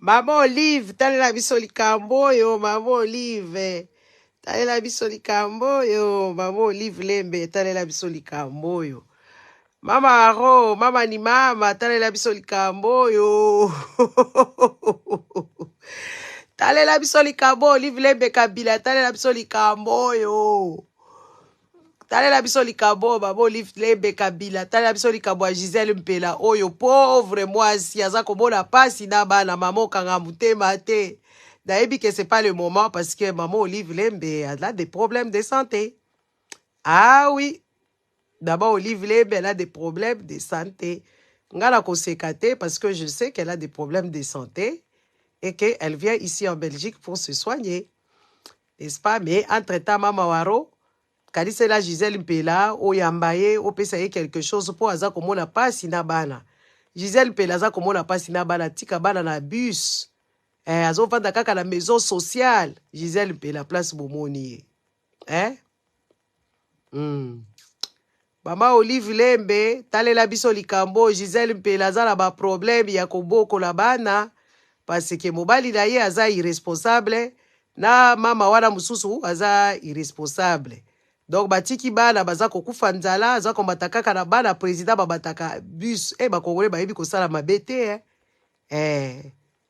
Maman Olive, talela biso likambo yo, Maman Olive. Talela biso likambo yo, Maman Olive Lembe, talela biso likambo yo. Mama Aro, mama ni mama, talela biso likambo yo. Talela biso likambo, Olive Lembe Kabila, talela biso likambo yo. Talela biso likambo, Maman Olive Lembe Kabila, talela biso likambo ya Gisèle Mpela, oyo pauvre mwasi, aza komona pasi na bana, maman kanga mutema te. Nayebi que c'est pas le moment parce que Maman Olive Lembe a des problèmes de santé. Ah oui. D'abord, Olive Lembe, elle a des problèmes de santé. Ngala kosekate parce que je sais qu'elle a des problèmes de santé et qu'elle vient ici en Belgique pour se soigner. N'est-ce pas? Mais entre-temps, Mama Waro, quand c'est la Gisèle Mpela, o yambaye, o pesaye quelque chose pour aza komona pasi na bana. Gisèle Mpela aza komona pasi na bana, tika bana na bus. Azo vanda kaka la maison sociale. Gisèle Mpela place bomoni. Mama Olive Lembe, talela biso likambo, Gisèle Mpela aza na ba problème ya koboko la bana parce que mobali na ye aza irresponsable na mama wana mususu aza irresponsable. Donc batiki bana baza kokufa nzala, aza kombata kaka na bana président babataka bus ba Congolais bayebi kosala mabete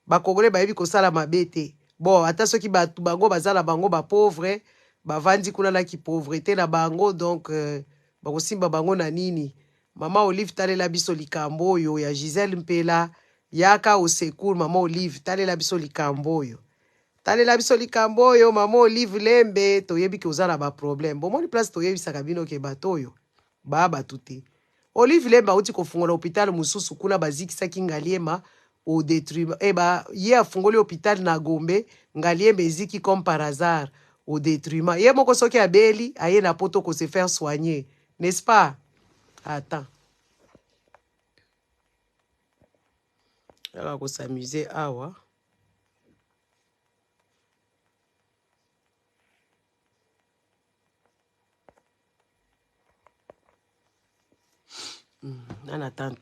ba Congolais bayebi kosala mabete. Bon, ata soki bango bazala bango ba pauvre, bavandi kuna na ki pauvreté na bango donc bakosimba bango na nini. Mama Olive talela biso likambo yo ya Gisèle Mpela yaka au secours. Mama Olive talela biso likambo yo. Talela biso likambo yo Mama Olive Lembe toyebi ke ozala ba problème. Bon moni place toyebi saka bino ke bato yo baba tuté. Olive Lembe uti kofungola hôpital mususu kuna bazikisa ki Ngaliema au détruit ye afungoli hôpital na Gombe Ngaliema eziki comme par hasard au détriment. Ye moko soki abeli aye na poto ko se faire soigner. N'est-ce pas? Attends. On va s'amuser. Ah ouais. On attend.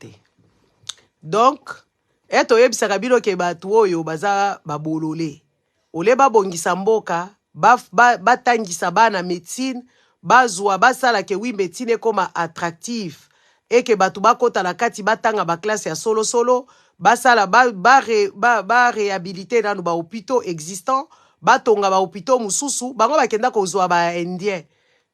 Donc, eto yebisaka bino ke batu oyo baza babolole. Ole babongisa mboka, batangisa bana médecine, bazwa basala ke oui médecine ekoma attractive et que batu bakota la kati batanga ba classe ya solo solo, basala ba réhabiliter dans ba hôpitaux existants, batonga ba hôpitaux mususu, bango bakenda kozwa ba indien.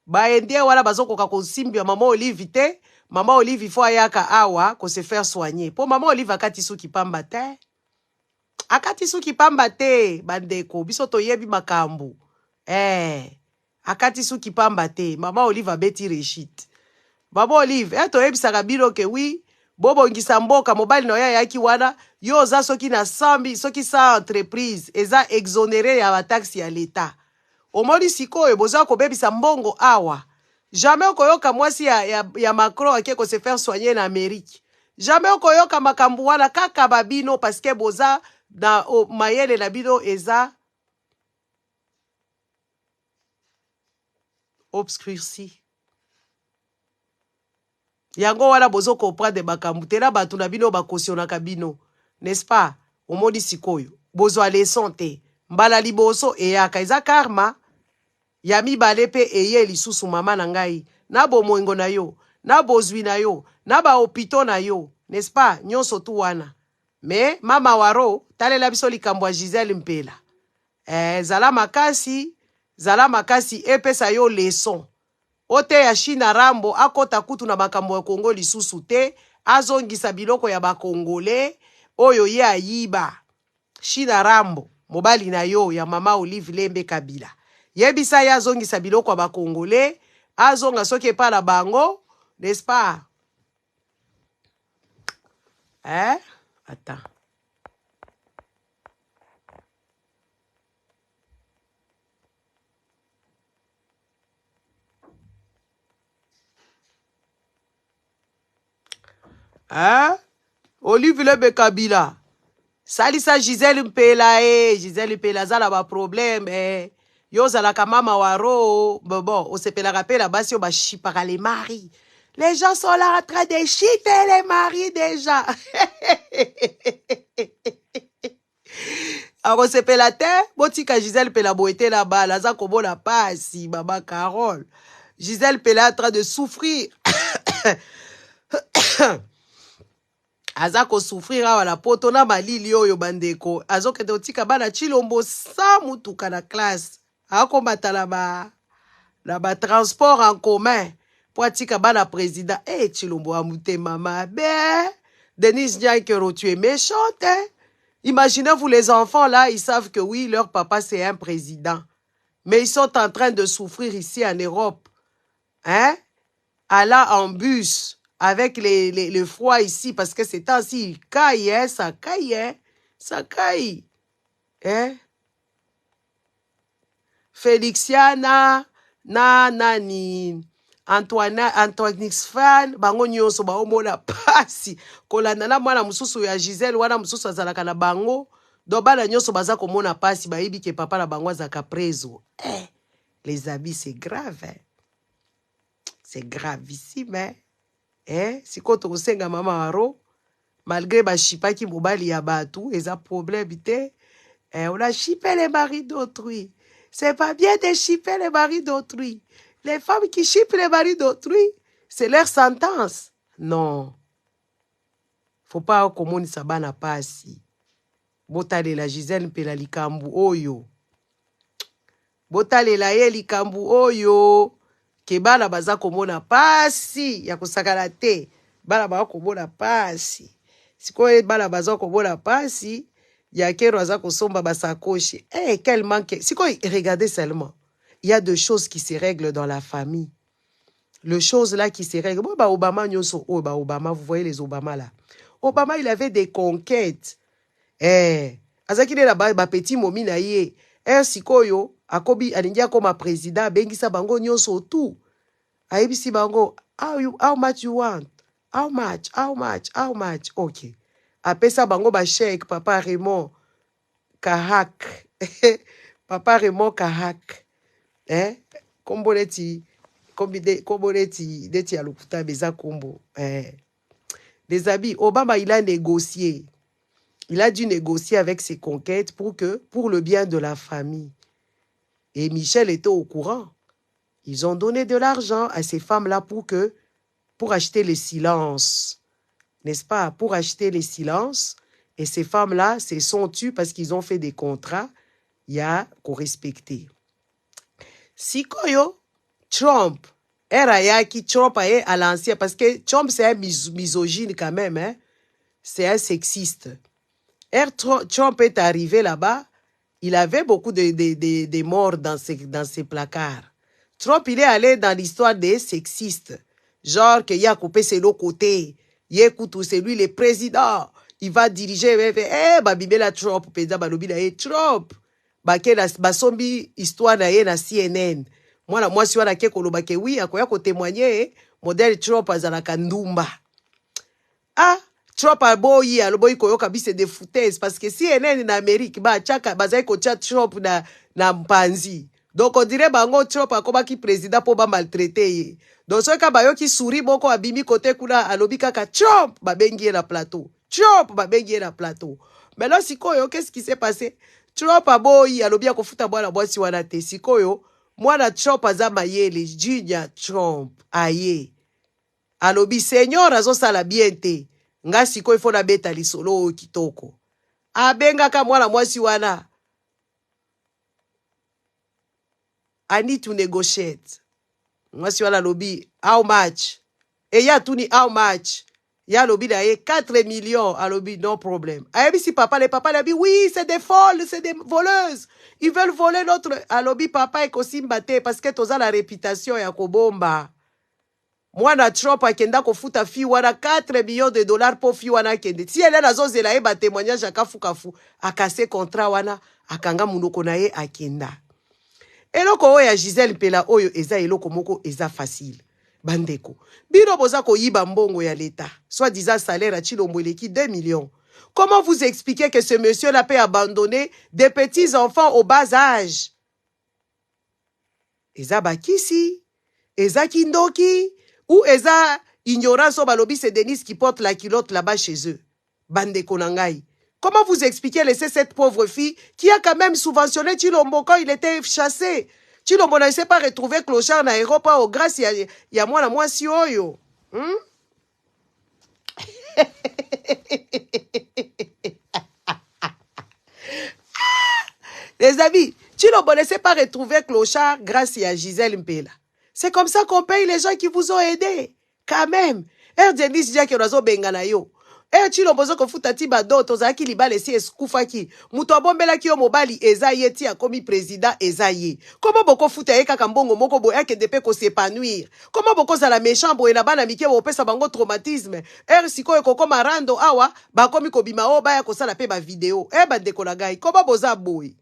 Ba indien wala bazokoka kosimbi ya Maman Olive te, Maman Olive faut ayaka awa ko se faire soigner. Po Maman Olive akati suki pamba te. Akati suki pamba te, bandeko, biso toyebi makambu. Akati suki pamba te, Maman Olive abeti rechit. Maman Olive, toyebisaka bino ke oui, bobo ngisa mboka mobali no ya yaki wana, yo za soki na sambi, soki sa entreprise, eza exonéré ya ba taxe ya l'État. Omoni sikoyo boza ko bebisa mbongo awa. Jamais okoyoka mwasi ya Macron ake ko se faire soigner na Amérique. Jamais okoyoka makambu wana kaka babino parce que boza na mayele na bino eza obscurci. Yango wana bozo comprendre makambu tela batu na bino bakosiona kabino. N'est-ce pas? Omoni sikoyo. Bozo leçon te. Mbala liboso eyaka eza karma. Yami balepe eye lisusu mama na ngai. Na bomwengo na yo. Na bozwi na yo. Na ba hôpitaux na yo. N'est-ce pas? Nyonso tu wana. Mais mama waro talela biso likambo ya Gisèle Mpela. Zala makasi epesa yo leçon. Ote ya China Rambo akota kutu na makambo ya Kongo lisusu te, azongisa biloko ya ba Congolais oyo ye ayiba. China Rambo mobali na yo ya Mama Olive Lembe Kabila. Yebisa ya azongisa biloko ya ba Congolais, azonga soki pa na bango, n'est-ce pas? Attends. Olive Lembe Kabila. Salisa Gisèle Mpela Gisèle Mpela zala ba problème yo zala mama waro bon on se pela rappela basi yo ba chipaka les maris. Les gens sont là en train de chiter les maris déjà. akosepela te botika Gisèle Pela boete la bala aza komona pasi mama Carole. Gisèle Pela en train de souffrir. aza ko souffrir awa na poto na malili oyo bandeko azokende otika bana Chilombo sa mutuka na classe akomata na ba transport en commun po atika bana président Chilombo amutema mabe. Denise Diankero, tu es méchante, hein? Imaginez-vous les enfants là, ils savent que oui, leur papa c'est un président. Mais ils sont en train de souffrir ici en Europe. Hein? Allant en bus avec le froid ici, parce que c'est ainsi, caille, hein? Ça caille, hein? Ça caille. Hein? Félixiana, nani... Antoine fan bango nyonso baomona pasi kolanda na mwana mususu ya Gisèle wana mususu azalaka na bango do bana nyonso baza komona pasi bayibi ke papa na bango azaka preso. Les amis, c'est grave, hein? C'est gravissime, hein? Siko tokosenga mama waro malgré ba shipaki mobali ya batu eza problème te. On a chippé les maris d'autrui. C'est pas bien de chipper les maris d'autrui. Les femmes qui chippent les maris d'autrui, c'est leur sentence. Non. Faut pas komoni sabana pasi. Botale la Gisèle Pela likambu oyo. Botale la ye likambu oyo. Ke bana baza komona pasi. Ya kusakala te. Bana baza komona pasi. Sikoye bana baza komona pasi. Ya kero aza kosomba basakoshi. Quel manque. Sikoye, regardez seulement. Il y a des choses qui se règlent dans la famille. Les choses là qui se règlent. Bon, Obama, Obama, vous voyez les Obama là. Obama, il avait des conquêtes. Azakine la petit momi na ye. Sikoyo, akobi alingia comme président, bengisa bango nyonso tout. Aibisi bango, how much you want? How much? Okay. Apesa bango ba chèque, papa Raymond Kahak. Papa Raymond Kahak. Kombo neti deti alukuta beza kombo. Les amis, Obama il a négocié. Il a dû négocier avec ses conquêtes pour le bien de la famille. Et Michel était au courant. Ils ont donné de l'argent à ces femmes-là pour acheter le silence. N'est-ce pas? Pour acheter le silence. Et ces femmes-là se sont tues parce qu'ils ont fait des contrats. Il y a qu'on respecter. Sikoyo, Trump, Trump à l'ancien, parce que Trump c'est un misogyne quand même, hein? C'est un sexiste. Trump est arrivé là-bas, il avait beaucoup de morts dans ses placards. Trump, il est allé dans l'histoire des sexistes. Genre qu'il a coupé ses deux côtés. C'est lui le président. Il va diriger. Babibela Trump, Trump. Basombi histoire na ye na CNN. Moi si wana ke koloba ke oui akoya ko témoigner modèle Trump azalaka ndumba. Trump aboyi aloboyi koyoka bise de foutaise parce que CNN na Amérique ba chaka bazai ko chat Trump na mpanzi. Donc on dirait bango Trump akoba ki président po ba maltraiter ye. Donc soka bayo ki souri boko abimi côté kuna alobi kaka Trump babengi na plateau. Trump babengi na plateau. Mais là sikoyo qu'est-ce qui s'est passé? Trump aboyi alobia kofuta bwana bwasi wana te sikoyo mwana Trump aza mayele Junior Trump aye alobi seigneur azosala bien te nga sikoyo ifo na beta lisolo kitoko abengaka mwana mwasi wana I need to negotiate mwasi wana alobi how much ya tuni how much ya lobi da 4 millions à lobi non problème. Ayebi si papa les papas l'a dit oui c'est des folles c'est des voleuses ils veulent voler notre à lobi papa et kosimbate parce que toza la réputation ya kobomba. Mwana Trump akenda kofuta fi wana 4 millions de dollars pour fi wana kende. Si elle a zozela eba témoignage akafukafu akase contrat wana akanga munoko na ye akenda. Eloko oyo ya Gisèle Pela oyo eza eloko moko eza facile. Bandeko. Bino boza ko yiba mbongo ya l'État. Soit disant salaire à Chilombo eleki 2 millions. Comment vous expliquez que ce monsieur-là peut abandonner des petits enfants au bas âge? Eza bakisi, eza kindoki, ou eza ignorance au balobi c'est Denis qui porte la culotte là-bas chez eux. Bandeko nangai. Comment vous expliquez laisser cette pauvre fille qui a quand même subventionné Chilombo quand il était chassé? Chilombo ne s'est pas retrouvé clochard na aéroport grâce à moi si oyo. Les amis, Chilombo ne s'est pas retrouvé clochard grâce à Gisèle Mpela. C'est comme ça qu'on paye les gens qui vous ont aidé. Quand même. Denis dit que nous bengana yo. Chilombo zo kofuta ti bado tozaki libale si eskufaki. Muto abombela ki yo mobali ezaye ti akomi président ezaye. Comment boko futa ye kaka mbongo moko boye ake depe ko s'épanouir. Comment boko za la méchant boye na bana mike bo pesa bango traumatisme. Siko eko koma rando awa ba komi ko bima o ba ya ko sala pe ba vidéo. Ba ndeko na gai. Comment boza boye?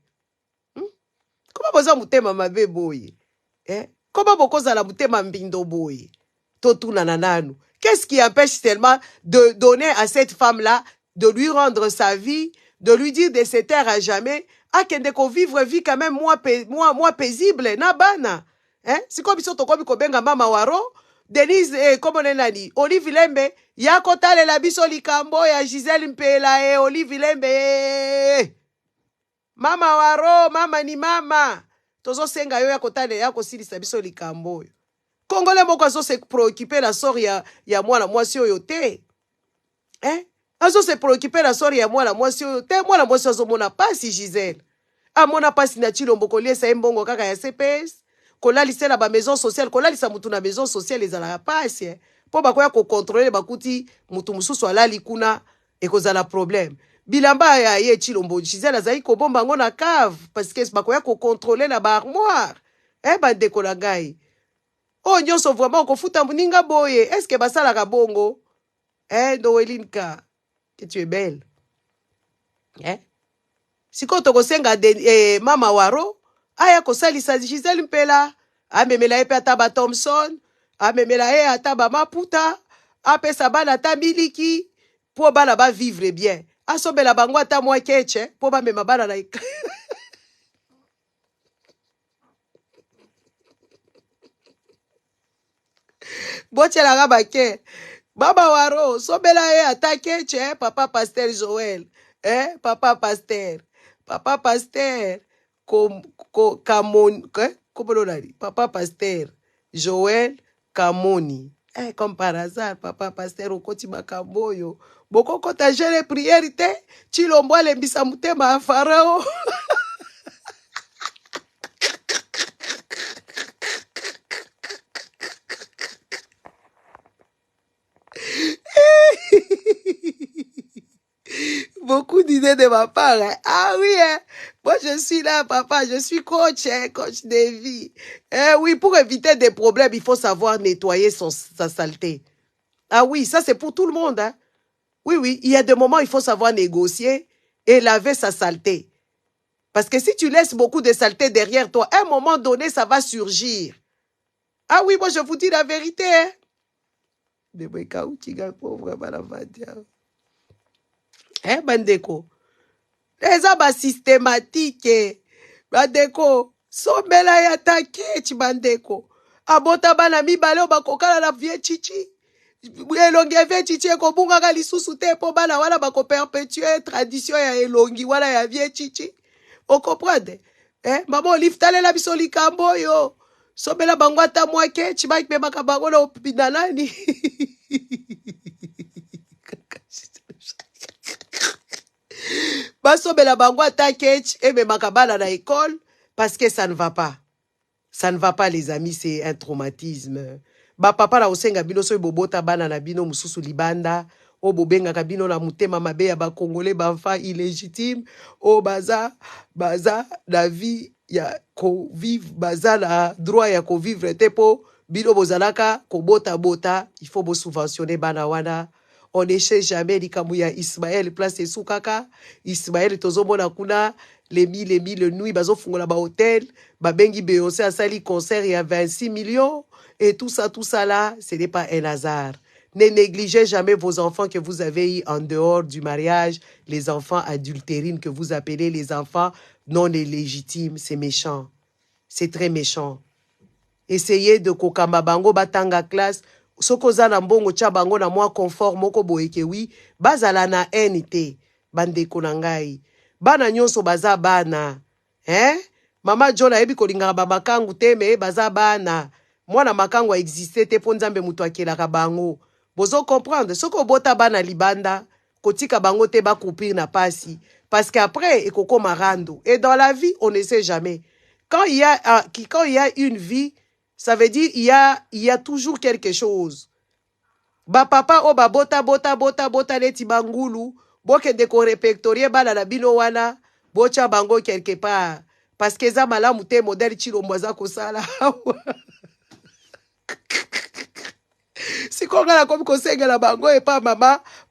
Comment boza mutema mabe boye? Comment boko za la mutema mbindo boye? Totuna nananu. Qu'est-ce qui empêche tellement de donner à cette femme-là, de lui rendre sa vie, de lui dire de se taire à jamais, à qu'elle vivre vie quand même moins paisible, na bana. C'est comme si on comme kobenga mama waro, Denise, comme on a dit, Olive Lembe, ya kotale la biso likambo ya Gisèle Mpela, Olive Lembe. Mama waro, mama ni mama. Tozo senga yo ya kotale ya kosilisa biso likambo. Congolais moko azo se préoccuper la sort ya mwana mwasi oyo te. Azo se préoccuper la sort ya mwana mwasi oyo te. Mwana mwasi azo mona pasi Gisèle. Mona pasi na Chilombo koliesa mbongo kaka ya CPS. Kolalisa na ba maison sociale, kolalisa mutu na maison sociale ezala pasi. Po bakoya ko contrôler bakuti mutu mususu alali kuna ekozala problème. Bilamba ya ye Chilombo Gisèle azali ko bomba ngo na cave parce que bakoya ko contrôler na ba armoire. Ba ndeko na ngai. Oh, nyonso vraiment kofuta muninga boye. Est-ce que basala kabongo? Noelinka, que tu es belle. Siko toko senga mama waro, aya kosalisa Gisèle Mpela, amemela epe ataba Thompson, amemela e ataba Maputa, apesa bana ta miliki, po bana ba vivre bien. Asobela bango ata mwa keche, po ba mema bana na Bochela rabake. Baba waro, sobela e atake che, papa pasteur Joël. Papa pasteur. Papa pasteur. Papa pasteur Joël Kamoni. Comme par hasard, papa pasteur okoti makamboyo. Boko kota gere priorité, Chilombo alembisa mutema farao. Beaucoup d'idées de ma part. Ah oui, moi je suis là, papa, je suis coach, coach de vie. Oui, pour éviter des problèmes, il faut savoir nettoyer sa saleté. Ah oui, ça c'est pour tout le monde. Oui, il y a des moments où il faut savoir négocier et laver sa saleté. Parce que si tu laisses beaucoup de saleté derrière toi, à un moment donné, ça va surgir. Ah oui, moi je vous dis la vérité. Bandeko. Les abats systématiques. Bandeko. Sombela ya takechi bandeko. Abota bana mibale bakokala na vie chichi. Elongi ya vie chichi eko bunga ka lisusu te po bana wana bako perpétuer tradition ya elongi wana ya vie chichi. O comprendre? Maman Olive talela biso likambo yo. Sombela bango ata mwa kechi bakbe makabango na opinanani. Basobela bango attaquech et me makabala na école parce que ça ne va pas. Ça ne va pas les amis, c'est un traumatisme. Ba papa la osenga bino so bobota bana na bino mususu libanda o bobenga kabino na mutema mabe ya ba congolais ba enfant illégitime o baza la vie ya ko vivre baza la droit ya ko vivre tepo bino bozalaka ko bota il faut bo subventionner bana wana. On ne sait jamais likamuya Ismaël place soukaka Ismaël tozomona kuna les mille nuits bazo fungola ba hôtel ba bengi Beyoncé a sali concert il y a 26 millions et tout ça là ce n'est pas un hasard. Ne négligez jamais vos enfants que vous avez eu en dehors du mariage, les enfants adultérines que vous appelez les enfants non légitimes, c'est méchant. C'est très méchant. Essayez de kokamba bango batanga classe. Sokoza na mbongo cha bango na mwa confort moko boyeke oui bazala na NT bandeko na ngai. Bana nyonso baza bana. Mama John ayebi kolingaka ba makangu te me baza bana. Mwana makangu existe te po nzambe mutu akelaka bango. Bozo comprendre soko bota bana libanda kotika bango te ba kupir na pasi parce qu'après ekoko marando. Et dans la vie, on ne sait jamais. Quand il y a une vie, ça veut dire il y a toujours quelque chose. Ba papa o ba bota leti bangulu boke de ko répertorier bana na bino wana bocha bango quelque part parce que za malamu te modèle chilo mwaza ko sala. Si konga na komi kosengela bango epa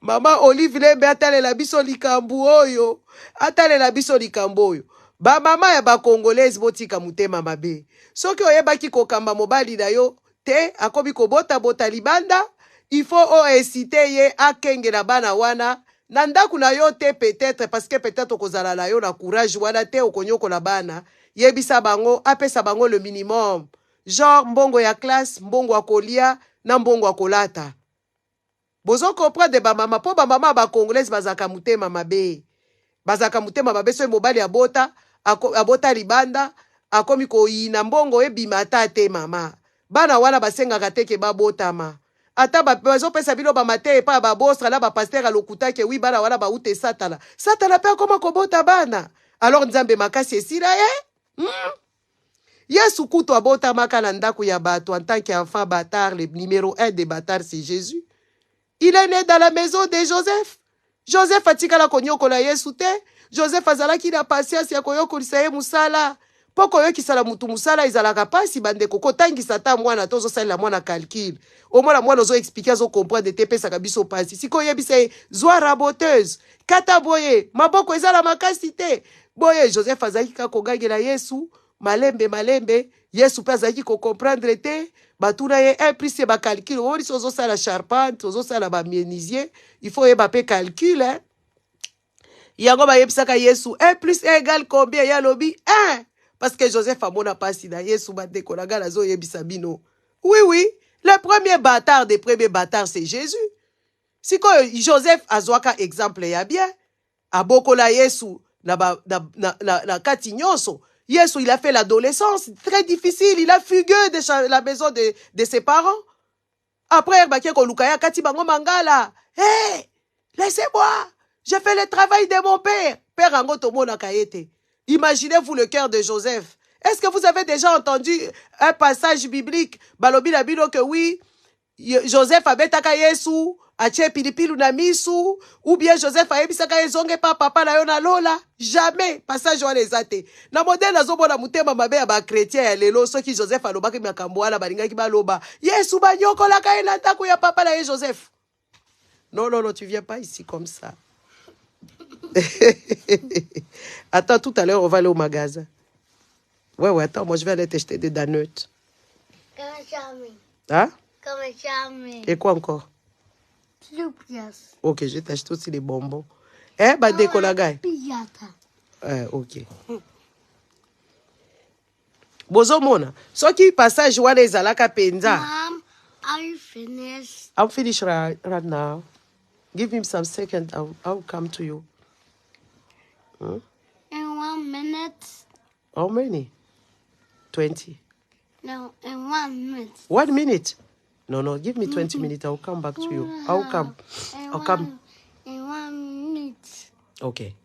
mama Olive Lembe atalela biso likambu oyo. Atalela biso likambu oyo. Ba mama ya ba congolaise botika mutema mabe. Soki oyebaki kokamba mobali na yo te akomi ko bota libanda, il faut inciter ye akengela bana wana. Nandaku na yo te peut-être parce que peut-être okozala na yo na courage wana te okonyoko la bana. Yebisa bango apesa bango le minimum. Genre mbongo ya classe, mbongo ya kolia na mbongo ya kolata. Bozo comprendre ba mama po ba mama ba congolaise bazaka mutema mabe. Bazaka mutema mabe so mobali abota libanda akomi ko yina mbongo ebima te mama. Bana wana basengaka te ke babotama. Ata bazo pesa bilo ba mate pa ba bostra la ba pasteur alokuta ke wi bana wana ba ute satana. Satana pe koma ko bota bana. Alors nzambe makasi esila Yesu kuto abota makana ndaku ya bato en tant qu'enfant bâtard, le numéro 1 des bâtards c'est Jésus. Il est né dans la maison de Joseph. Joseph atikala konyoko la Yesu te. Joseph azalaki na patience ya koyoko lisaye musala. Poko yoki sala mutu musala izalaka pasi bande koko tangi sata mwana tozo sala mwana calcul. Au moins la mwana zo expliquer zo comprendre te pesa kabiso pasi. Siko yebise zwa raboteuse. Kata boye maboko ezala makasi te. Boye Joseph azalaki ka kogangela Yesu. Malembe, Yesu pe azalaki ko comprendre te, batuna ye 1 plus ba calcul, ori sozo sala charpente, sozo sala ba menuisier, il faut yeba pe calcul Yango ba yebisaka Yesu 1 plus 1 égale combien ya lobi 1 parce que Joseph amona pasi na Yesu ba dekolaga na zo yebisa bino. Oui, le premier bâtard des premiers bâtards c'est Jésus. Si ko Joseph azwaka exemple ya bien, abokola Yesu na kati nyonso. Yesu, il a fait l'adolescence, très difficile, il a fugué de la maison de ses parents. Après, Kati Bango Mangala, hé, laissez-moi, j'ai fait le travail de mon père. Père Ango Tomo Nakaete. Imaginez-vous le cœur de Joseph. Est-ce que vous avez déjà entendu un passage biblique, Balobi Labilo, que oui, Joseph avait taka Yesu, ache pilipilu na misu, ou bien Joseph a ebisaka ezonge pa papa na yo na lola. Jamais. Passage wana ezate. Na modèle na zobo na mutema mabe ya ba chrétien ya lelo, soki Joseph alobaki makambo wana balingaki baloba. Yesu banyoko la ka na ndako ya papa na ye Joseph. Non, tu viens pas ici comme ça. Attends, tout à l'heure, on va aller au magasin. Ouais, attends, moi je vais aller t'acheter des donuts. Comme jamais. Hein? Comme jamais. Et quoi encore? Yes. Ok, je t'achète aussi les bonbons. Bah décolagaï. Ok. Bozo mona. So qui passage wana ezalaka penza. Mom, are you finished? I'm finished right now. Give him some seconds. I'll come to you. In 1 minute. How many? 20. No, in 1 minute. 1 minute? No, give me 20 minutes. I'll come back to you. I'll come. In 1 minute. Okay.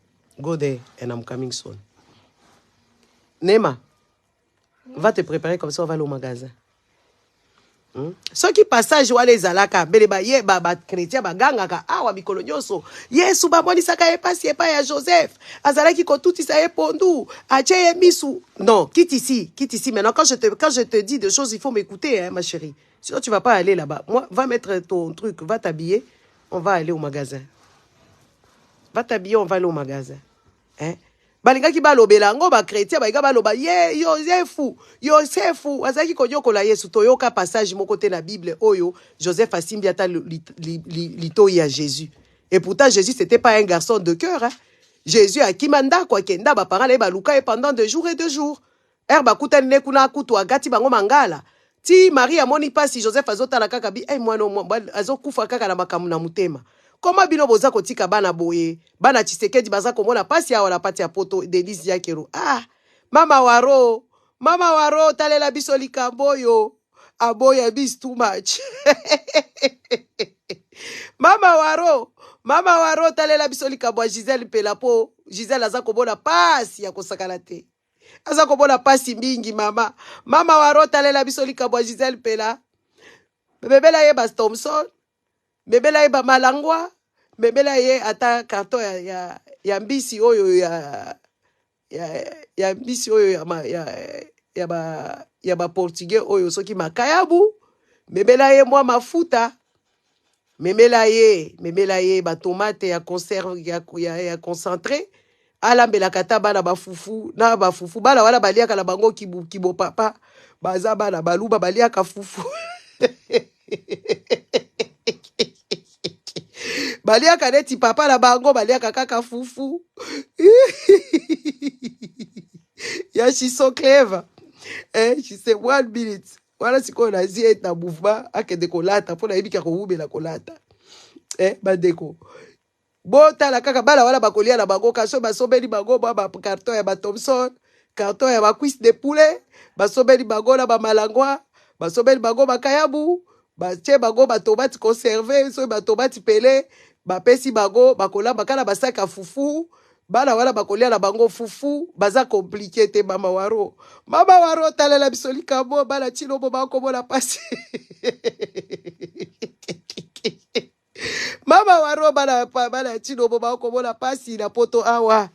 Go there and I'm coming soon. Nema, va te préparer comme ça, on va aller au magasin. Ce qui passage wale ezalaka bele ba ye ba chrétien ba gangaka awa mikolo nyonso Yesu ba monisaka e pasi epa ya Joseph azalaki ko tout isa e pondu ache misu. Non, quitte ici maintenant. Quand je te dis des choses, il faut m'écouter, hein, ma chérie. Sinon tu vas pas aller là-bas. Moi, va mettre ton truc, va t'habiller, on va aller au magasin. Va t'habiller, on va aller au magasin. Hein? Balingaki balobela ngo ba chrétien ba baloba ye Yosefu azaki konyoko la Yesu toyoka passage mon côté la Bible oyo Joseph asimbi ata lito ya Jésus. Et pourtant Jésus c'était pas un garçon de cœur, hein. Jésus a kimanda kwa kenda ba parole ba luka pendant 2 jours et 2 jours. Ba kutane kuna kutu agati bango mangala. Ti Marie amoni pasi Joseph azota la kaka bi mwana azokufa kaka na makamu na mutema. Comment bino boza kotika bana boye? Bana Tshisekedi baza komona pasi ya wala pati ya poto Denise Yakero. Ah, Mama Waro, talela biso likambo yo. Aboya bis too much. Mama Waro, talela biso likambo ya Gisèle Pelapo. Gisèle aza komona pasi ya kosakana te. Aza komona pasi mingi mama. Mama Waro, talela biso likambo ya Gisèle Pela. Bebela ye bas Thompson. Bebela ye ba Malangwa. Bebela ye ata karton ya mbisi oyo ya mbisi oyo ya ba portugais oyo soki makayabu. Bebela ye mwa mafuta. Memela ye ba tomate ya conserve ya concentré. Alambela kata bana ba fufu na ba fufu bana wala baliaka na bango kibo papa baza bana baluba baliaka fufu. Baliaka neti papa na bango baliaka kaka fufu. Yeah, she's so clever. She said 1 minute. Wala siko na zi et na mouvement akende kolata pona yebika ko hubela kolata. Bandeko. Bota la kaka bala wala bakolia na bango kaso basobeli bango ba carton ya ba Thompson, carton ya ba cuisse de poulet, basobeli bango na ba malangwa, basobeli bango bakayabu, batie bango ba tomate conservé, so ba tomate pelé, ba pesi bango bakola bakala basaka fufu, bala wala bakolia na bango fufu, baza compliqué te Mama Waro. Mama Waro talela bisoli kamo bala chino bo ba ko la pasi. Mama Waro bana chino bo ba ko la pasi na poto awa.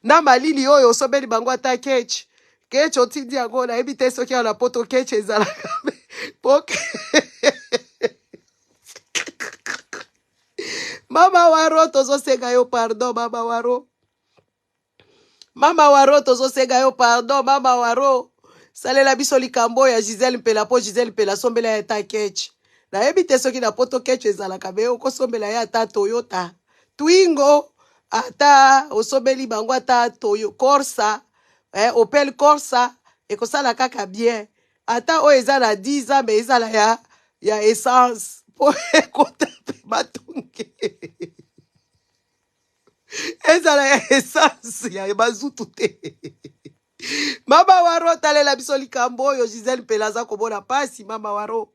Na malili oyo sobeli bango ata ketch. Ketch otindi yango na ebite soki na poto ketch ezala. Poke. Mama Waro tozo senga yo pardon Mama Waro. Mama Waro tozo senga yo pardon Mama Waro. Salela biso likambo ya Gisèle Mpela po Gisèle Mpela sombela ya ta ketch. Na ebite soki na poto ketch ezala kabe oko sombela ya ta Toyota. Twingo ata osobeli bango ata Toyo Corsa, Opel Corsa ekosala kaka bien. Ata o eza na 10 ans mais ezala ya essence po ekota pe batunge. Ezala ya essence ya bazutu te. Mama Waro talela biso likambo oyo Gisèle Mpela aza komona pasi Mama Waro.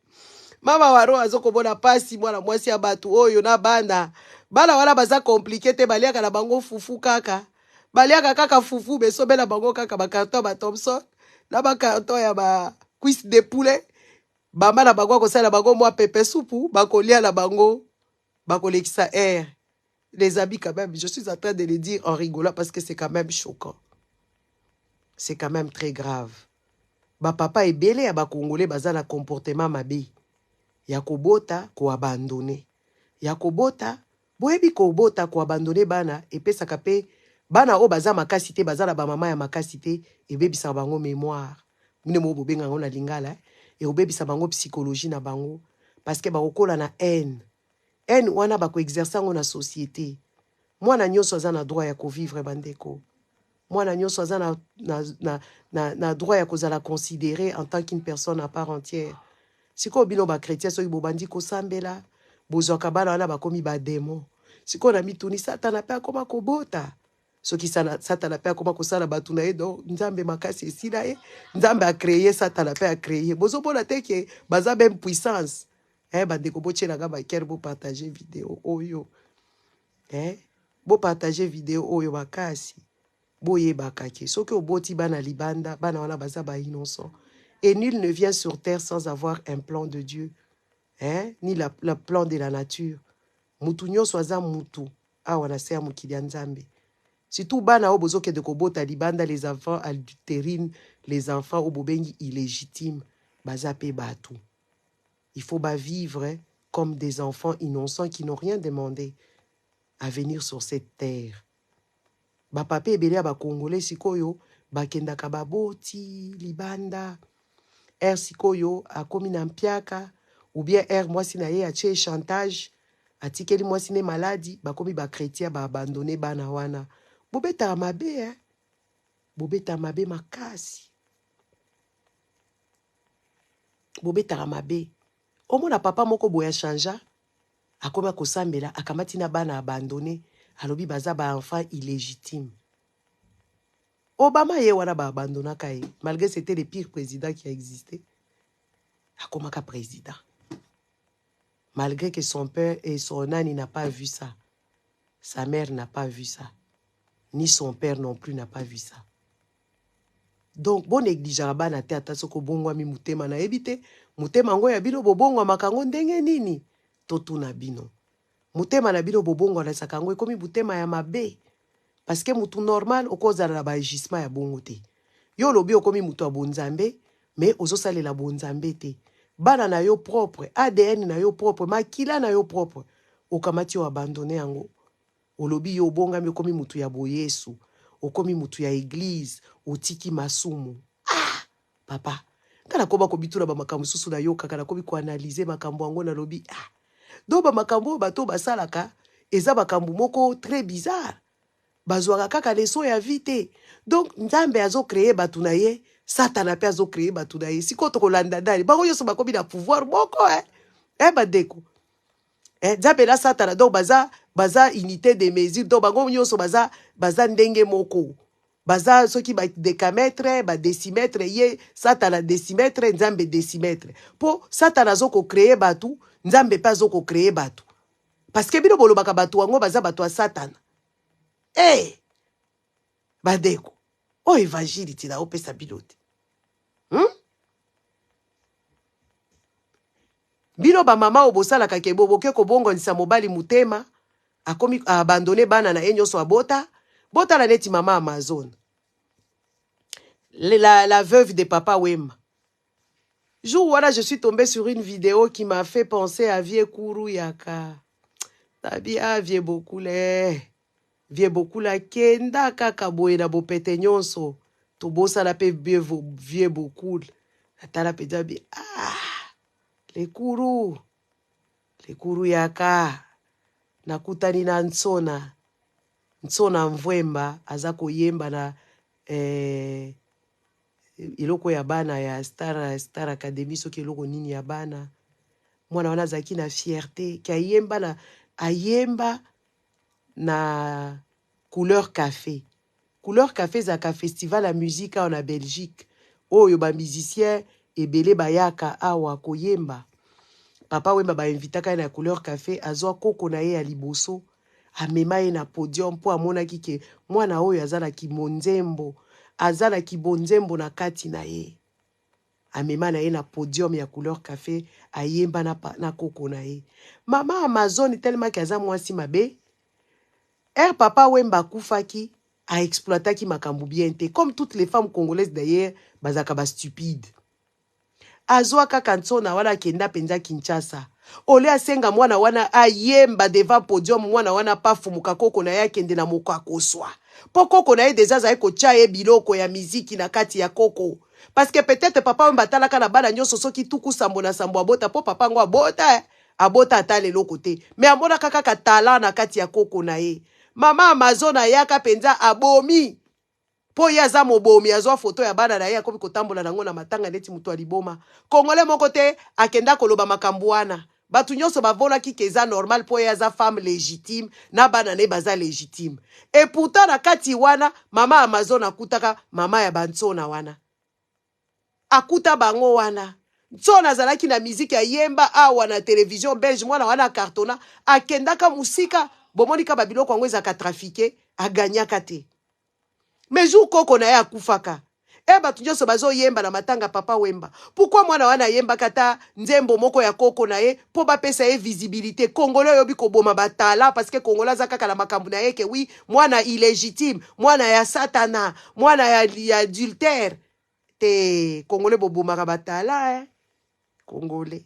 Mama Waro azo komona pasi mwana mwasi ya batu oyo na bana. Bana wala baza compliqué te baliaka na bango fufu kaka. Baliaka kaka fufu besobela bango kaka ba carton ba Thompson. Na ba carton ya ba cuisse de poulet. Bamba na bango kosala bango mwa pepe soupu. Bakolia na bango. Bakolekisa air. Les amis quand même, je suis en train de les dire en rigolant parce que c'est quand même choquant. C'est quand même très grave. Ba papa ebele ya ba Congolais baza na comportement mabe. Ya kobota ko abandonner. Ya kobota boyebi kobota ko abandonner bana epesaka pe bana o baza makasi te baza na ba mama ya makasi te ebebisa bango mémoire. Mine mo bobenga ngo na lingala e obebisa bango psychologie na bango parce que bakokola na haine. Haine wana bako exercer ngo na société. Mwana nyonso aza na droit ya ko vivre bandeko. Mwana nyonso aza na droit ya kozala considéré en tant qu'une personne à part entière. Siko bino ba chrétien so ibobandi ko sambela bozwaka bana wana bakomi ba démon. Siko na mituni satana pe akoma kobota. Soki satana pe akoma kosala batu na ye donc nzambe makasi esila ye. Nzambe a créé satana pe a créé. Bozo bona te ke baza même puissance. Bandeko boche na ba ker bo partager vidéo oyo. Bo partager vidéo oyo bakasi. Boye bakake. Soki oboti bana libanda bana wana baza ba innocent. Et nul ne vient sur terre sans avoir un plan de Dieu. Ni le plan de la nature. Mutu nyonso aza mutu. Awa se mukili ya Nzambe. Surtout bana o bozoke de kobota libanda les enfants adultérines, les enfants o bobengi illégitimes. Baza pe batu. Il faut vivre comme des enfants innocents qui n'ont rien demandé à venir sur cette terre. Ba papa ebele ba Congolais sikoyo bakendaka baboti libanda. Er sikoyo akomi na mpiaka ou bien er mwasi na ye atie chantage atikeli mwasi ne maladi bakomi ba chrétien ba abandonné bana wana bobeta mabe bobeta mabe makasi bobeta mabe omona papa moko boya chanja akoma kosambela akamati na bana abandonné alobi baza ba enfant illégitime. Obama ye wana ba abandonnaka ye malgré c'était le pire président qui a existé. Akomaka président. Malgré que son père et son âne n'a pas vu ça. Sa mère n'a pas vu ça. Ni son père non plus n'a pas vu ça. Donc, bon négligeant bana te ata soko bongwa mi mutema na ebite, mutema ngo ya bino bobongwa makango ndenge nini? Totu na bino. Mutema na bino bobongwa na sakango ekomi mutema ya mabe. Parce que mutu normal okozala na ba agissement ya bongo te. Yo lobi okomi mutu abonzambe, mais ozosalela bonzambe te. Bana na yo propre, ADN na yo propre, makila na yo propre. Okamati yo abandonné yango. Olobi yo bonga mi okomi mutu ya boyesu. Okomi mutu ya église, otiki masumu. Ah! Papa, kana koba ko bitula ba makambo susu na yo kaka na kobi ko analyser makambo yango na lobi. Ah! Do ba makambo bato basalaka, eza makambo moko très bizarre. Bazwaka kaka leso ya vite. Donc Nzambe azo créer batu na ye, Satan pe azo créer batu na ye. Siko to kolanda dali, bango yoso bakobi na pouvoir moko badeko. Nzambe na Satan donc baza unité de mesure donc bango nyonso baza ndenge moko. Baza soki ba décamètre, ba décimètre ye Satan décimètre, Nzambe décimètre. Po Satan azo ko créer batu, Nzambe pe azo ko créer batu. Parce que bino bolobaka batu wango baza batu a Satan. Badeko. O évangile tina opesa bilote. Bino ba mama obosala kakebo boke ko bongo nisa mobali mutema akomi abandonné bana na enyoso abota bota la neti mama Amazon. La veuve de Papa Wemba. Jour voilà, je suis tombée sur une vidéo qui m'a fait penser à Vie Kourou Yaka. Tabi a vie beaucoup le. Vie beaucoup la kenda kaka boye na bopete nyonso. To bosa la pe vie beaucoup. Atala pe dabi le Kourou Yaka. Nakutani na Ntsona Mvwemba azako yemba na iloko ya bana ya Star Academy soki iloko nini ya bana. Mwana wana zaki na fierté ki ayemba na Couleur Café. Couleur Café zaka festival ya musique en Belgique. Oyo ba musicien ebele bayaka awa koyemba. Papa Wemba ba invitaka na Couleur Café azwa koko na ye ya liboso. Amema ye na podium po amona kike mwana oyo azala kimonzembo. Azala kibonzembo na kati na ye. Amema na ye na podium ya Couleur Café ayemba na koko na ye. Mama Amazon tellement ki aza mwasi mabe. Papa Wemba kufaki a exploitaki makambu bien te. Comme toutes les femmes congolaises d'ailleurs, bazaka ba stupide. Azwa kaka Ntsona wana kenda penza Kinshasa. Ole asenga mwana wana ayemba devant podium mwana wana pafumuka koko na ya kende na moko akoswa. Po koko na ye deja za eko chaye biloko ya miziki na kati ya koko. Parce que peut-être papa Wemba talaka na bana nyonso soki tuku sambo na sambo abota po papa ngo abota abota atale lokote. Mais amona kaka talent na kati ya koko na ye. Mama Amazon ayaka penza abomi. Po yaza mobomi azwa photo ya bana na ye akomi kotambola nango na matanga neti mutu aliboma. Kongole moko te akenda koloba makambo wana. Batu nyonso bavona ki keza normal po yaza femme légitime na bana ne baza légitime. Et pourtant na kati wana mama Amazon akutaka mama ya Bantsona wana. Akuta bango wana. Ntsona zalaki na miziki ya yemba awa na télévision belge mwana wana kartona akendaka musika bomonika babiloko yango ezaka trafiqué aganyaka te. Mais jour koko na ye akufaka. Batu nyonso bazo yemba na matanga Papa Wemba. Pourquoi mwana wana yemba kata nzembo moko ya koko na ye po bapesa ye visibilité. Congolais yobi koboma batala parce que Congolais za kaka na makambu na ye ke oui mwana illégitime, mwana ya satana, mwana ya adultère. Te Congolais boboma batala Congolais.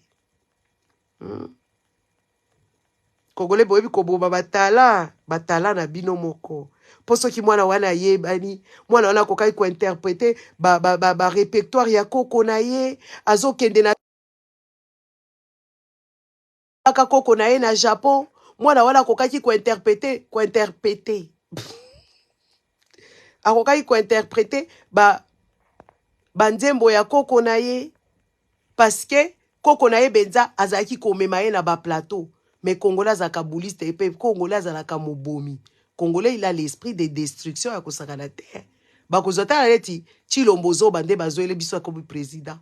Congolais boyebi koboma batala na bino moko. Poso ki mwana wana ye bani mwana wana kokai ko interpréter ba répertoire ya koko na ye azo kende na aka koko na ye na Japon mwana wana kokaki ko interpréter akokai ko interpréter ba nzembo ya koko na ye parce que koko na ye benza azaki ko mema ye na ba plateau Mais Congolais azalaka bouliste et puis Congolais azalaka mobomi. Congolais il a l'esprit de destruction ya kosaka na terre. Bakozota aleti Chilombozo bande bazoele biso comme président.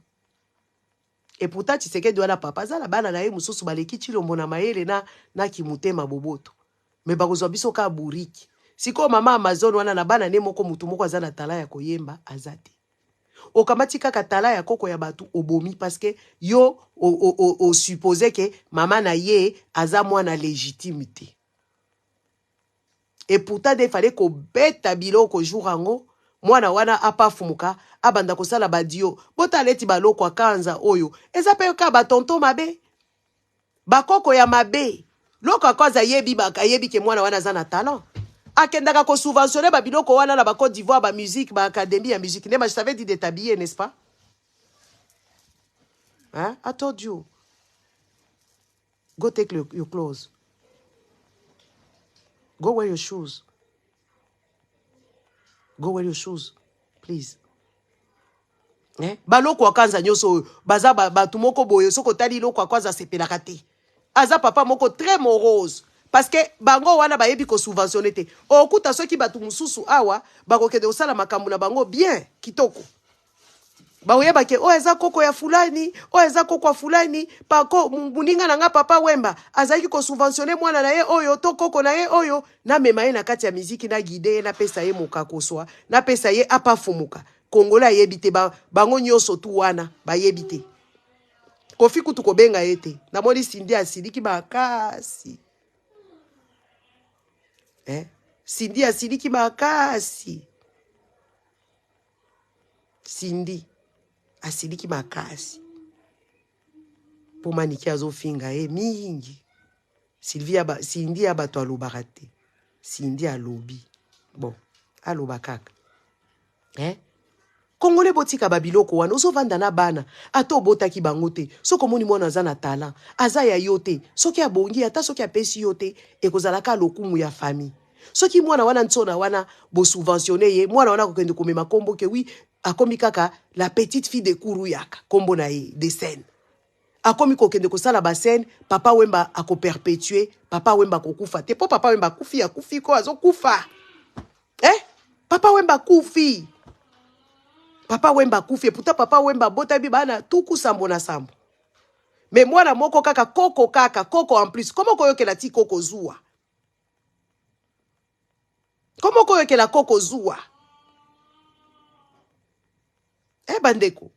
Et pourtant Tshisekedi wana papa zala bana na ye mususu baleki Chilombo na mayele na kimutema boboto. Mais bakozwa biso ka buriki. Siko mama Amazon wana na bana ne moko mutu moko azana tala ya koyemba azate. Okamati kaka tala ya koko ya batu obomi parce que yo o supposé que mama na ye aza mwana légitimité. Et pourtant il fallait ko beta biloko jour ango mwana wana apa fumuka abanda kosala badio bota leti baloko akanza oyo eza pe ka batonto mabe bakoko ya mabe loko akoza yebi bakayebi ke mwana wana zana talent akendaka ko subventionner ba biloko wana na ba Côte d'Ivoire ba musique ba académie ya musique ne je t'avais dit de t'habiller n'est-ce pas? Hein? I told you. Go take your clothes. Go wear your shoes. Go wear your shoes, please. Eh? Baloko akanza nyoso baza batu moko boyo soko tali loko akwaza sepelaka te. Aza papa moko très morose. Parce que bango wana ba yebi ko subventionner te. Okuta soki batu mususu awa bakokende osala makambo na bango bien kitoko. Ba oyeba ke o eza koko ya fulani, o eza koko ya fulani, pako muninga na nga papa Wemba azaki ko subventionner mwana na ye oyo to koko na ye oyo na mema ye na kati ya muziki na guide na pesa ye mokakoswa, na pesa ye apa fumuka. Kongola yebite bango nyoso tu wana ba yebite. Kofi kutu kobenga ete. Na moni Cindy asidiki makasi. Cindy asidiki makasi. Cindy asidiki makasi. Poma niki azofinga mingi. Cindy abato alobaka te. Cindy alobi. Bon, aloba kaka. Congolais botika babiloko wana ozo vanda na bana ato botaki bango te soko moni mwana aza na talent aza ya yote soki abongi ata soki apesi yote ekozalaka lokumu ya famille soki mwana wana ntsona wana bo subventionner ye mwana wana kokende komema kombo ke oui akomi kaka la petite fille de Kuruyaka kombo na ye de scène akomi kokende kosala ba scène papa Wemba ako perpétuer papa Wemba kokufa te po papa Wemba kufi ko azo kufa papa Wemba kufi Papa Wemba kufi, pourtant Papa Wemba bota bibana tuku sambo na sambo. Mais mwana moko kaka koko en plus. Comment koyo ke la ti koko zua? Comment koyo ke la koko zua? Bandeko.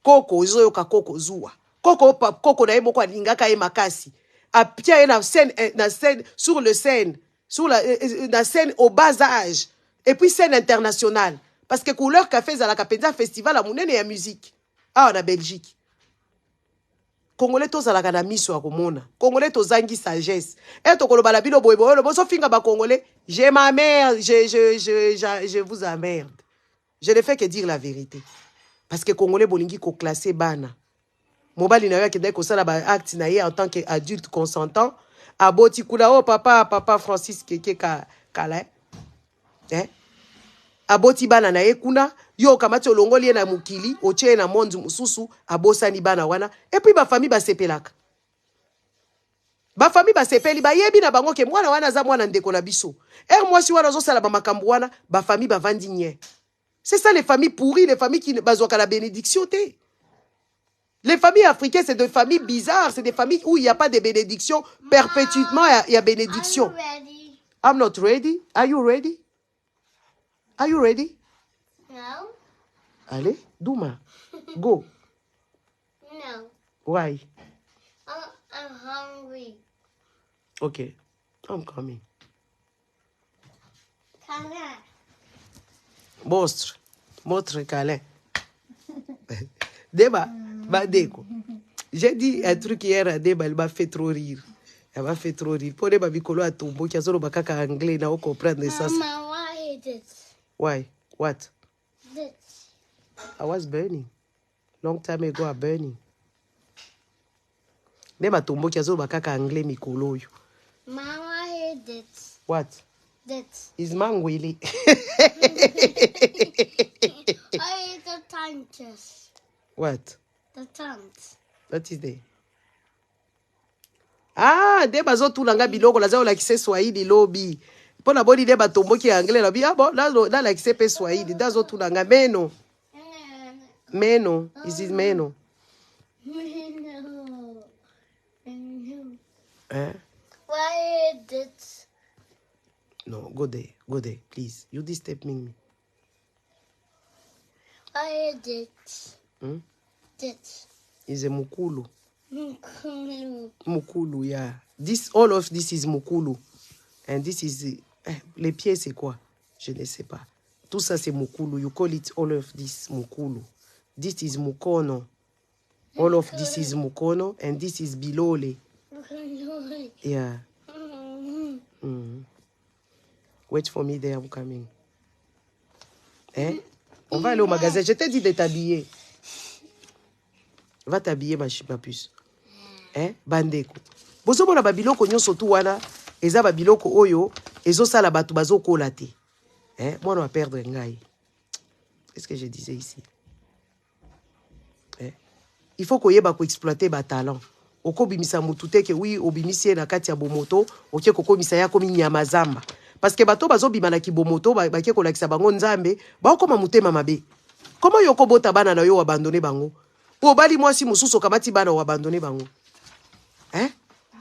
Koko zoyo ka koko zua. Koko na yebo kwa lingaka e makasi. Apia na scène sur le scène, sur la scène au bas âge et puis scène internationale. Parce que couleur café za la kapenza festival à monene ya musique. Ah, en Belgique. Congolais to za la kana miso ya komona. Congolais to zangi sagesse. Et to koloba la bilo boyebo lo boso finga ba congolais. J'ai ma mère, je vous emmerde. Je ne fais que dire la vérité. Parce que congolais bolingi ko classer bana. Mobali na yo ke ko sala ba acte na ye en tant qu'adulte consentant. Aboti kula oh papa Francis Keke kala. Aboti bana na ye kuna yo kamati olongoli na mukili oche na mondi mususu abosani bana wana et puis ba famille ba sepelaka ba famille ba sepeli ba yebi na bango ke mwana wana za mwana ndeko na biso mwasi wana zo sala ba makambo wana ba famille ba vandi nye. C'est ça les familles pourries, les familles qui bazwaka la bénédiction te. Les familles africaines c'est des familles bizarres, c'est des familles où il y a pas de bénédiction perpétuellement, il y a bénédiction. I'm not ready. Are you ready? Are you ready? No. Allez, Douma, go. No. Why? I'm hungry. Okay, I'm coming. Kala. Montre câlin. Deba, Badeko. J'ai dit un truc hier à Deba, elle m'a fait trop rire. Elle m'a fait trop rire. Pour Deba Bikolo à Tombo, qui a solo bakaka anglais, n'a pas comprendre ça. Mama, why is it? Why? What? This. I was burning. Long time ago, I burning. Deba Tombo, qui a solo bakaka anglais, Mikolo. Mama, hate it. What? That. Is man Willy? I hate the tanks. What? The tanks. What is there? Ah, de bazo tout langa biloko laza la kise Swahili lobby. Pour la bonne idée batombo qui est anglais là, ah bon, là la kise pe Swahili, dazo tout langa meno. Meno, this is meno. Hein? Why is it? No, go there, please. You disturb me. Why is it? Hmm? It. Is a mukulu. Mukulu. Mukulu, yeah. All of this is mukulu. And this is... les pieds, c'est quoi? Je ne sais pas. Tout ça, c'est mukulu. You call it all of this mukulu. This is mukono. All of this is mukono. And this is bilole. Yeah. Wait for me there, I'm coming. Hein? On va aller au magasin. Je t'ai dit de t'habiller. Va t'habiller, ma puce. Hein? Bandeko. Bozo mona babiloko nyonso tu wana. Eza babiloko oyo. Ezo sala batu bazo kola te. Hein? Moi, on va perdre ngai. Qu'est-ce que je disais ici? Hein? Il faut qu'on y ait exploiter ba talent. Oko bimisa mutute ke oui, obimisie na kati ya bomoto. Oke koko misaya komi nyama zamba. Parce que bato bazo bimana ki bomoto. Bake kolakisa bango nzambe. Ba okoma mutema mabe. Comment yoko bota bana na yo abandonner bango? Pour bali moi si mususo kamati bana ou abandonner bango. Hein?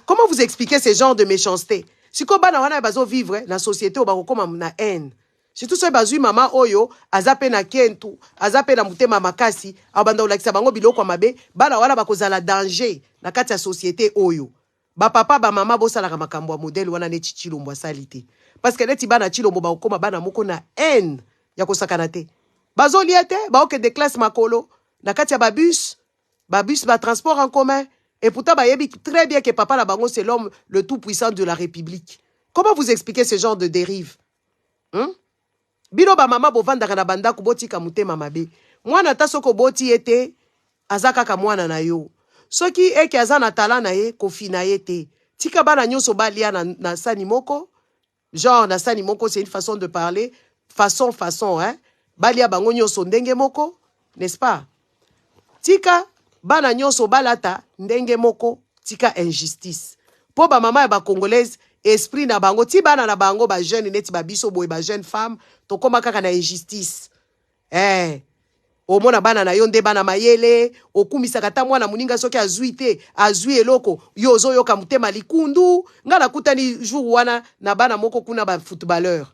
Comment vous expliquez ce genre de méchanceté? Si ko bana wana bazo vivre na société ou bako koma na haine. Surtout so bazui mama oyo azape na kentu, azape na mutema makasi, abanda olakisa bango biloko mabe, bana wana bakozala danger na kati ya société oyo. Ba papa ba mama bosala makambo ya modèle wana ne chichilombo salite. Parce que neti bana chilombo ba okoma bana moko na haine ya kosakana te. Bazo liete ba oke de classe makolo na kati ya babus ba transport en commun et pourtant ba yebi très bien que papa la bango c'est l'homme le tout puissant de la République. Comment vous expliquez ce genre de dérive? Hein? Bino ba mama bovandaka na banda kubotika mutema mabe. Mwana tasoko boti ete azaka ka mwana na yo. Soki eke azana tala na ye kofina yete. Tika bana nyonso balia na sani moko. Genre na sani moko c'est une façon de parler, façon hein. Balia bango nyonso ndenge moko, n'est-ce pas? Tika bana nyonso balata ndenge moko, tika injustice. Po ba mama ya ba congolaise esprit na bango ti bana na bango ba jeune neti ba biso boy ba jeune femme to koma kaka na injustice. Omona bana na yo nde bana mayele, okumisa kata mwana muninga soki azui eloko, yo zo yoka mutema likundu, ngala kutani jour wana na bana moko kuna ba footballeur.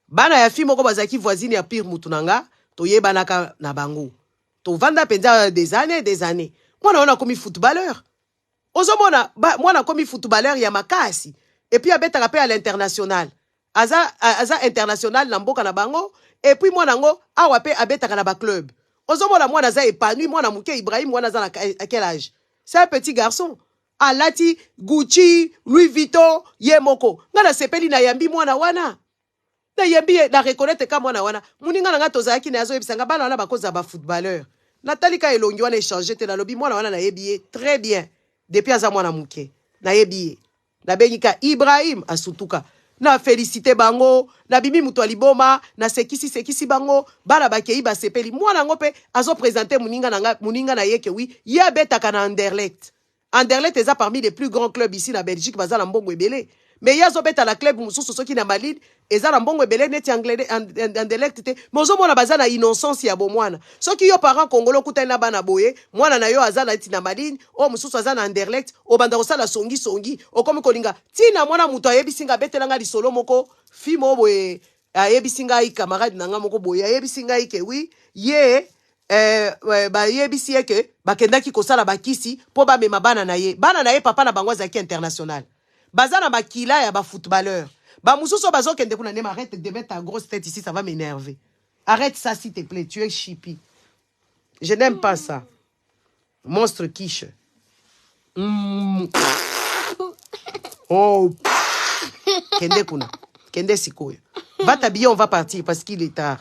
Bana ya fi moko bazaki voisine ya pire mutunanga, to yebanaka na bango. To vanda penza des années. Mwana ona komi footballeur. Ozo mwana komi footballeur ya makasi. Et puis abeta pe à l'international. Aza international na mboka na bango. Et puis mwana ngo awa pe abeta na ba club. Ozo mwana za épanoui, mwana muke Ibrahim mwana za à quel âge? C'est un petit garçon. Alati, Gucci, Louis Vuitton, Yemoko. Ngana sepeli na yambi mwana wana. Na yambi na reconnaître ka mwana wana. Muninga nga tozaki na azo ebisanga bana wana bakoza ba footballeur. Nathalie ka elongi wana échanger te na lobi mwana wana na yebiye très bien. Depuis aza mwana muke. Na yebiye. Na bengika Ibrahim asutuka. Na félicité bango, na bimi mutu aliboma, na sekisi bango, bana bakei ba sepeli. Mwana ngope azo présenter muninga na yeke oui, ya betaka na Anderlecht. Anderlecht est parmi les plus grands clubs ici na Belgique, bazala mbongo ebele. Mais yazo beta la club mususu soki na Malide, ezala mbongo ebele neti Anderlecht te. Mozo mona bazana innocence ya bo mwana. Soki yo parent congolo kuta na bana boye, mwana na yo azala eti na Malide, o mususu azana Anderlecht, o banda kosala songi, o komi kolinga. Tina mwana mutu ayebisinga betelanga lisolo moko, fi mo boye ayebisinga i camarade nanga moko boye ayebisinga ike oui, ye ba yebisi eke bakendaki kosala bakisi po ba mema bana na ye papa na bango zaki international. Bazana bakila ya ba footballeur. Ba mususo bazo kende kuna nema arrête de mettre ta grosse tête ici, ça va m'énerver. Arrête ça s'il te plaît, tu es chippy. Je n'aime pas ça. Monstre quiche. Oh. Kende kuna. Kende sikoyo. Va t'habiller, on va partir parce qu'il est tard.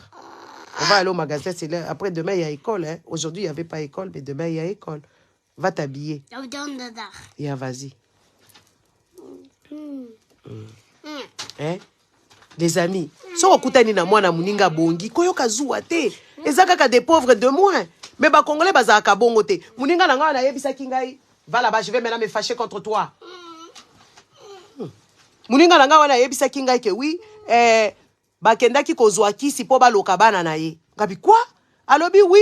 On va aller au magasin, c'est là. Après demain il y a école hein. Aujourd'hui il y avait pas école mais demain il y a école. Va t'habiller. Yeah, vas-y. Hein? Les amis, so okutani na mwana muninga bongi, koyoka zuwa te. Ezaka ka des pauvres de moins. Mais ba congolais bazaka bongo te. Muninga na nga na yebisa kingai, Va là-bas, je vais maintenant me fâcher contre toi. Muninga nanga wana yebisa kinga ke oui, bakendaki kozwa kisi po baloka bana na ye. Ngabi quoi? Alobi oui,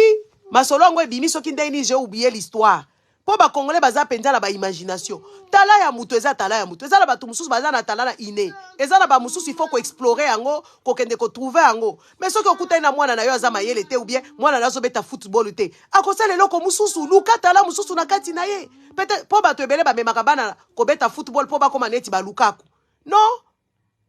masolongo ebimi soki ndeni j'ai oublié l'histoire. Po ba congolais baza penza na ba imagination. Tala ya mutu eza tala ya mutu. Eza na batu mususu baza na tala na ine. Eza na ba mususu il faut ko explorer yango, ko kende ko trouver yango. Mais soki okuta na mwana na yo aza mayele te ou bien mwana na zo beta football te. Akosala loko mususu luka tala mususu na kati na ye. Peut-être po ba to ebele ba memaka bana ko beta football po ba koma neti ba Lukaku. Non,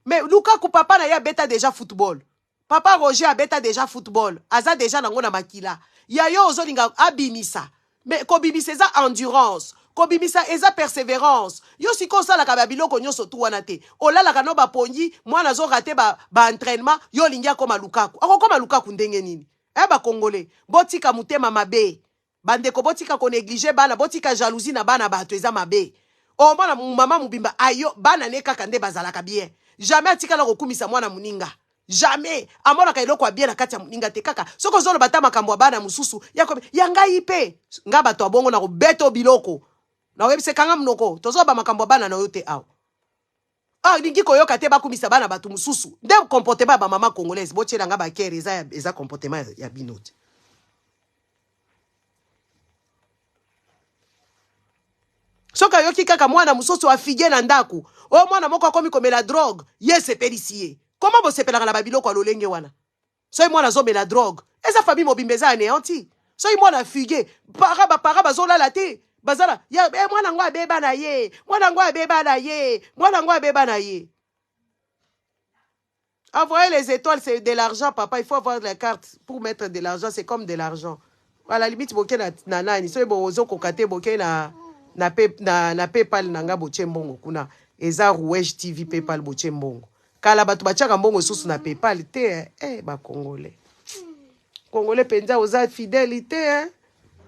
mais Lukaku papa na ya beta déjà football. Papa Roger a beta déjà football. Aza déjà nango na makila. Ya yo ozolinga abimisa. Mais kobimisa eza endurance. Kobimisa eza persévérance. Yo siko sala ka babiloko nyonso tu wana te. Olala ka no ba pongi, mwana zo raté ba entraînement, yo lingia koma Lukaku. Ako koma Lukaku ndenge nini? Ba Congolais, botika mutema mabe. Bandeko botika ko négliger bana, botika jalousie na bana bato eza mabe. Oh mwana mama mubimba ayo bana ne kaka nde bazalaka bien. Jamais atika na kokumisa mwana muninga. Jamais. Amona ka eloko bien na kati ya muninga te kaka. Soko zolo bata makambo bana mususu ya ngai pe. Nga bato abongo na ko beto biloko. Na webise kanga mnoko. Tozo ba makambo bana na yote awo. Lingi koyoka te bakumisa bana batu mususu. Nde comportement ba mama congolaise bochela nga ba kere eza comportement ya binote. Soka yoki kaka mwana musoso afige na ndaku. O mwana moko akomi komela drogue. Yes epelisiye. Comment bo sepelaka na babiloko alolenge wana? Soy mwana zo mela drogue. Eza famille mobimbeza anéanti. Soy mwana fige. Para bazolala te. Bazala ya mwana ngwa beba na ye. Mwana ngwa beba na ye. Mwana ngwa beba na ye. Envoyer les étoiles c'est de l'argent papa, il faut avoir la carte pour mettre de l'argent, c'est comme de l'argent. À la limite boke na nani. Soy bo zo kokate boke na PayPal nanga boche mbongo kuna eza Rouge TV PayPal boche mbongo kala batu bachaka mbongo susu na PayPal te ba congolais penza oza fidélité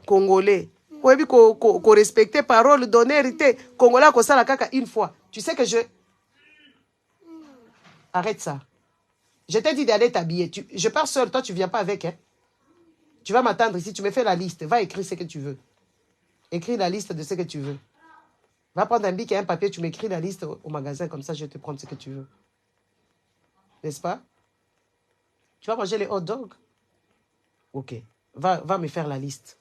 congolais oyebi ko respecter parole d'honneur congolais ko sala kaka une fois. Tu sais que arrête ça. Je t'ai dit d'aller t'habiller. Je pars seul, toi tu viens pas avec Tu vas m'attendre ici, tu me fais la liste, va écrire ce que tu veux. Écris la liste de ce que tu veux. Va prendre un bic et un papier, tu m'écris la liste au magasin, comme ça je vais te prendre ce que tu veux. N'est-ce pas? Tu vas manger les hot dogs? Ok. Va me faire la liste.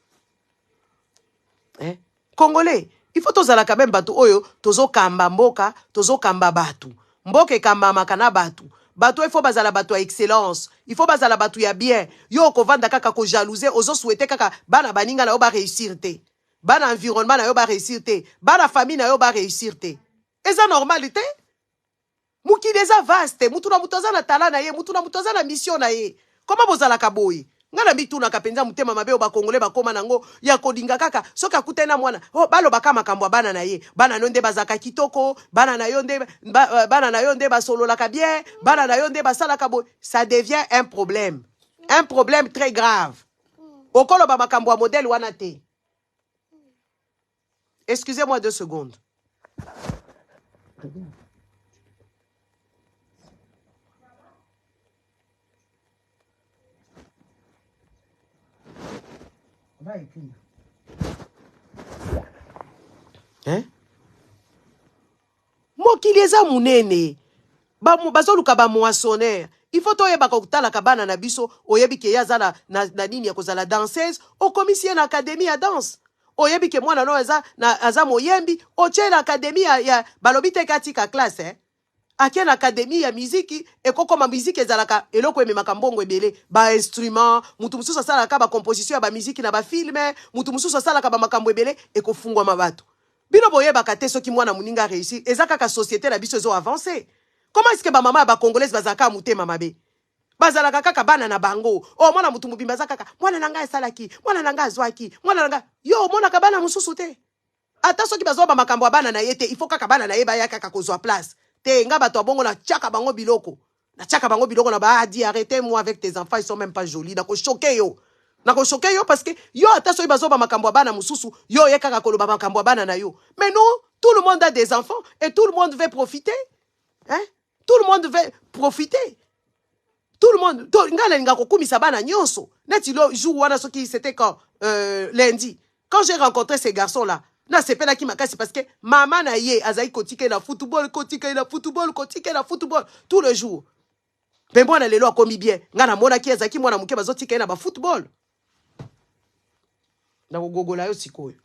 Congolais, il faut tozala quand même batu oyo, tozo kamba mboka, tozo kamba batu. Mboke kamba makana batu. Batu il faut bazala batu à excellence. Il faut bazala batu ya bien. Yo ko vanda kaka ko jalouser, ozo souhaiter kaka bana baninga na yo ba réussir te. Bana environnement na yo ba réussir te. Bana famille na yo ba réussir te. Eza normalité? Muki deza vaste. Mutu na mutoza na tala na ye. Mutu na mutoza na mission na ye. Comment bozala kaboyi? Ngana bitu na kapenza mutema mabe ba Congolais ba koma nango ya kodinga kaka. Soka akutena mwana. Oh balo baka makambo bana na ye. Bana nonde bazaka kitoko. Bana na yonde ba solo la bien. Bana na yonde ba sala kabo. Ça devient un problème. Un problème très grave. Okolo ba makambo modèle wana te. Excusez-moi 2 secondes. Va écrire. Mokili eza munene. Bazoluka ba moissonneur. Il faut toyeba kokutala kabana na biso oyebi ke yazala na nini ya kozala danseuse au commission na académie ya danse. Oyebi ke mwana no aza moyembi oche na académie ya balobi te katika classe Akia na académie ya musique ekokoma musique ezalaka eloko ememaka mbongo ebele ba instrument mutu mususu asalaka ba composition ya ba musique na ba film mutu mususu asalaka ba makambo ebele ekofungwa mabato. Bino boyebaka te soki mwana muninga réussir ezaka ka société na biso ezo avancer. Comment est-ce que ba mama ba congolaise bazaka mutema mabe? Bazalaka kaka bana na bango. Oh mwana mutu mubimba zakaka. Mwana nanga esalaki, mwana nanga azwaki, mwana nanga yo mwana ka bana mususu te. Ata soki bazo ba makambo ya bana na yete, il faut kaka bana na yeba yaka kaka kozwa place. Te nga bato abongo na tchaka bango biloko. Na tchaka bango biloko na ba di arrêtez-moi avec tes enfants, ils sont même pas jolis. Na ko choquer yo. Na ko choquer yo parce que yo ata soki bazo ba makambo ya bana mususu, yo yeka kaka koloba makambo ya bana na yo. Mais non, tout le monde a des enfants et tout le monde veut profiter. Hein? Tout le monde veut profiter. Tout le monde, c'était quand lundi. Quand j'ai rencontré ces garçons-là, Na sepela ki makasi parce que maman na ye azai kotike na football, kotike na football, kotike na football tout le jour. Mais moi na lelo akomi bien. Nga na mona ki azaki mwana muke bazotike na ba football. Na gogola yo sikoyo.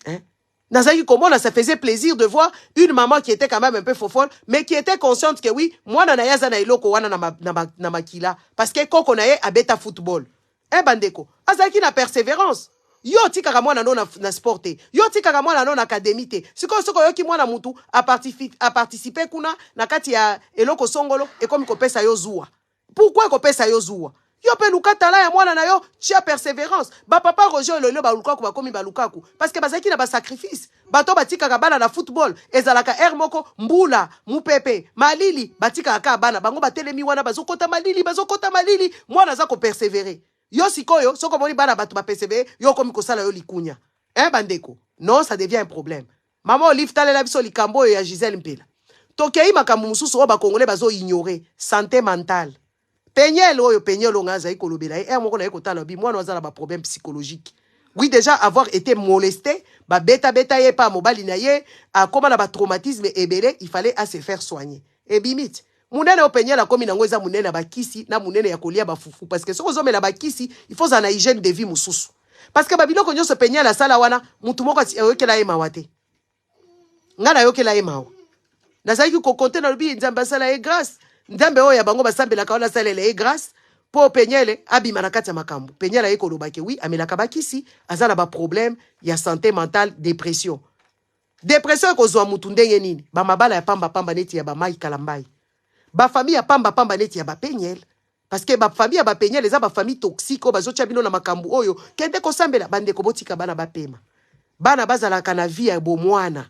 Hein? Nazaki Komona, ça faisait plaisir de voir une maman qui était quand même un peu fofolle, mais qui était consciente que oui, moi na yaza na iloko wana na makila parce que koko na ye abeta football. Eh bandeko, azaki na persévérance. Yo tika mwana no na sporté. Yo tika mwana no na académie. Siko yo ki mwana mutu a participer kuna na kati ya eloko songolo et comme ko pesa yo zuwa. Pourquoi ko pesa yo zuwa? Yo pe lukata la ya mwana na yo chia persévérance. Ba papa Roger lelo ba lukaku ba komi ba lukaku parce que bazaki na ba sacrifice. Bato batika ka bana na football ezalaka moko mbula mupepe malili batika ka bana bango batelemi wana bazokota malili mwana za ko persévérer. Yo sikoyo soko moni bana bato ba persévérer yo komi ko sala yo likunya. Bandeko. Non, ça devient un problème. Maman Olive talela biso likambo ya Gisèle Mpela. Tokei makambo mususu o ba congolais bazo ignorer santé mentale. Penyel oyo penyel ongaza ikolobela moko na ekotala bi mwana azala ba problème psychologique. Oui, déjà avoir été molesté, ba beta ye pa mobali na ye, akoma na ba traumatisme ebele, il fallait à se faire soigner. Et bimit, munene o penyel akomi na ngweza munene ba kisi na munene ya kolia ba fufu parce que soko zomela ba kisi, il faut za na hygiène de vie mususu. Parce que ba biloko nyonso penyel la sala wana, mutu moko ayokela ye mawate. Ngana ayokela ye mawa. Nazaki ko konte na lobi nzamba sala ye grâce. Nzambe oya bango basambela ka wana salele e grâce po penyele abima na kati ya makambo. Penyele ekolobake oui amelaka bakisi azala ba problème ya santé mentale dépression. Dépression ekozwa mutu ndenge nini? Ba mabala ya pamba neti ya ba mai kalambai. Ba famille ya pamba neti ya ba penyele. Parce que ba famille ya ba penyele eza ba famille toxique bazotia bino na makambo oyo kende ko sambela bande ko botika bana bapema. Bana bazalaka na vie ya bomwana.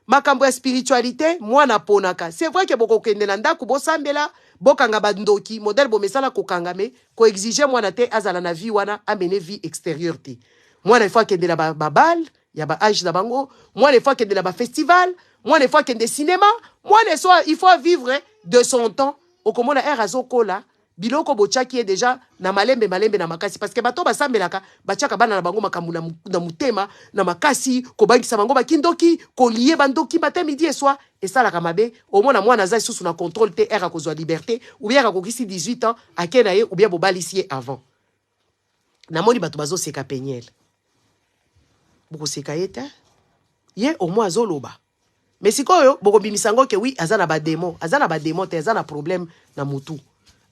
Makambo ya spiritualité, mwana ponaka. C'est vrai que boko kende na ndaku bosambela, bokanga bandoki, modèle bomesala kokangame, ko exiger mwana te azala na vie wana amene vie extérieure te. Mwana fois kende na babal, ya ba âge na bango, mwana fois kende na ba festival, mwana fois kende cinéma, mwana soit il faut vivre de son temps. Okomona azokola, biloko bochaki déjà na malembe na makasi parce que bato basambelaka bachaka bana na bango makambu na mutema na makasi ko bangisa bango bakindoki ko lié bandoki matin midi et soir et ça la kamabe au moins na mwana za sous na contrôle te era ko liberté ou bien ko kisi 18 ans akena ye ou bien bobalisier avant na moni bato bazo seka penyel boko seka yeta ye au moins azoloba mais sikoyo boko bimisango ke oui azana ba démon te azana problème na mutu.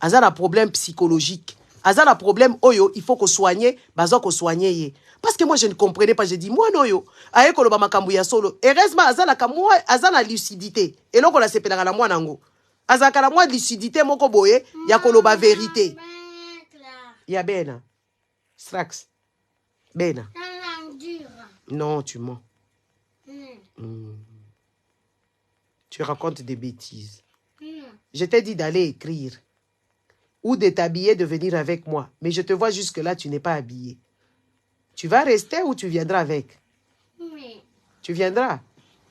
Azana problème psychologique. Azana problème oyo, il faut qu'on soigne, bazo qu'on soigne. Parce que moi je ne comprenais pas, j'ai dit moi noyo, aye koloba makambu ya solo. Heureusement azana ka moi azana lucidité. Et loko la sepelaka na moi nango. Azaka la moi lucidité moko boye, ya koloba vérité. Ya bena. Strax. Bena. Non, tu mens. Tu racontes des bêtises. Je t'ai dit d'aller écrire. Ou de t'habiller, de venir avec moi. Mais je te vois jusque-là, tu n'es pas habillé. Tu vas rester ou tu viendras avec? Oui. Tu viendras?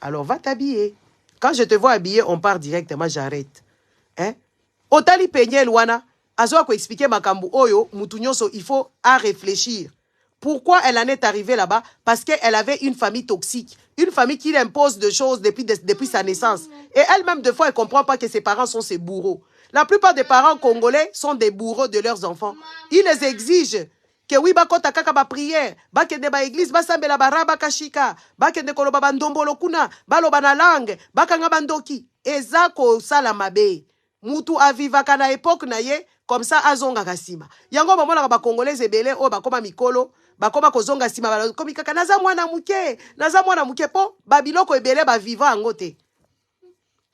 Alors va t'habiller. Quand je te vois habillé, on part directement, j'arrête. Hein? Otali penyel wana, azo ko expliquer makambu oyo, mutunyoso, il faut à réfléchir. Pourquoi elle en est arrivée là-bas? Parce qu'elle avait une famille toxique. Une famille qui l'impose de choses depuis sa naissance. Et elle-même, des fois, elle ne comprend pas que ses parents sont ses bourreaux. La plupart des parents congolais sont des bourreaux de leurs enfants. Ils les exigent que oui, bakota kaka ba prière, bakende ba église, basambela baraba kashika, bakende koloba bandombolo kuna, baloba na langue, bakanga bandoki. Ezako sala mabe. Mutu avivaka na époque na ye, comme ça azonga kasima. Yango mamona ba congolais ebele o bakoma mikolo, bakoma kozonga sima bakomi kaka naza mwana muke po babiloko ebele ba vivant angote.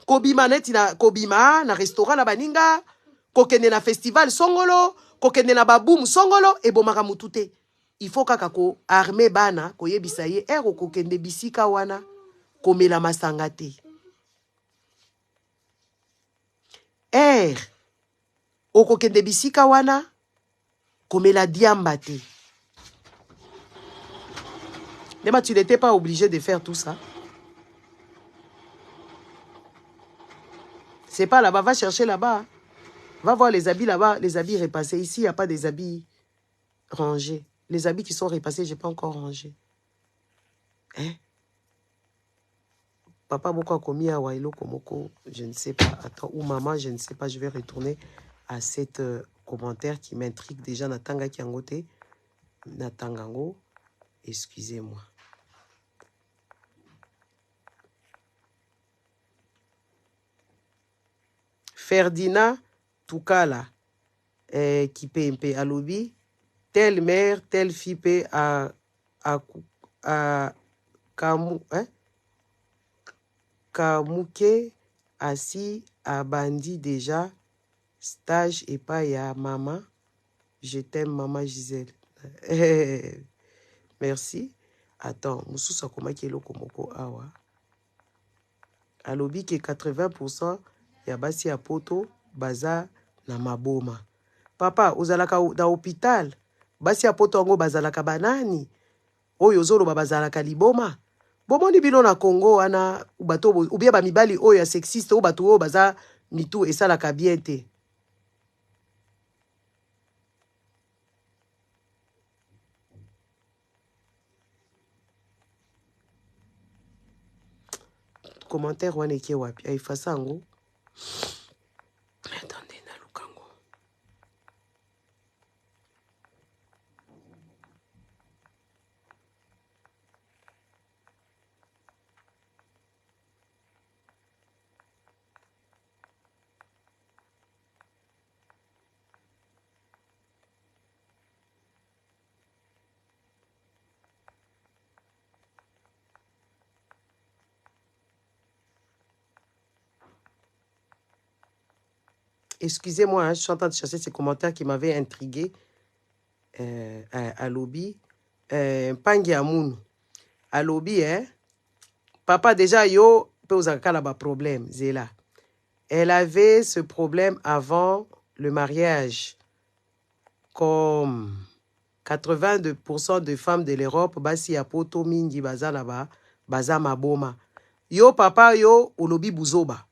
Kobima neti na kobima na restaurant na baninga, kokende na festival songolo, kokende na baboom songolo e bomaka mutute. Il faut kaka ko armé bana ko yebisa ye ero kokende bisika wana komela masanga te. Okokende bisika wana komela diamba te. Mais tu n'étais pas obligé de faire tout ça. C'est pas là-bas, va chercher là-bas. Va voir les habits là-bas, les habits repassés. Ici, il n'y a pas des habits rangés. Les habits qui sont repassés, je n'ai pas encore rangé. Hein? Papa Moko a commis à Wailo Komoko, je ne sais pas. Attends, ou maman, je ne sais pas. Je vais retourner à cet commentaire qui m'intrigue déjà. Natanga Kiangote. Natangango. Excusez-moi. Ferdinand Toukala. Qui PMP à lobby. Telle mère, telle fille peut à Kamu, hein? Kamouke assis à Bandi déjà. Stage et pas ya maman. Je t'aime, maman Gisèle. Merci. Attends, Moussousa Komaki Loko Moko Awa. À lobby qui 80% ya basi ya poto baza na maboma. Papa, ozalaka na hôpital. Basi ya poto ango bazalaka banani. Oyo zolo babazalaka liboma. Bomoni bino na Congo wana bato ubia ba mibali oyo ya sexiste o bato oyo baza mitu esalaka bien te. Commentaire wana eke wapi aifasa ngo. Attendez na lukango. Excusez-moi, hein, je suis en train de chercher ces commentaires qui m'avaient intrigué à lobby. Pangi Amoun. À lobby, hein. Papa, déjà, yo, peut vous avoir un problème, Zéla. Elle avait ce problème avant le mariage. Comme 82% de femmes de l'Europe, basi ya poto mingi baza naba, baza maboma. Yo, papa, yo, olobi buzoba.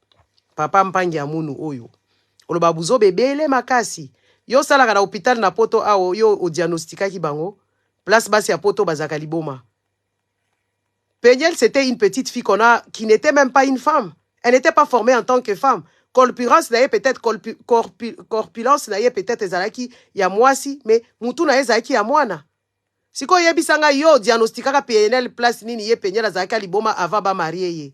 Papa mpangi Amunu oyo. Oloba buzobe bele makasi. Yo salaka na hôpital na poto ao yo o diagnostika ki bango. Place basi ya poto bazaka liboma. Peniel, c'était une petite fille qui n'était même pas une femme. Elle n'était pas formée en tant que femme. Corpulence naye peut-être corpulence naye peut-être ezalaki ya mwasi mais mutu naye ezalaki ya mwana. Siko yebisanga yo diagnostikaka Peniel place nini ye Peniel azalaka liboma avant ba marier ye.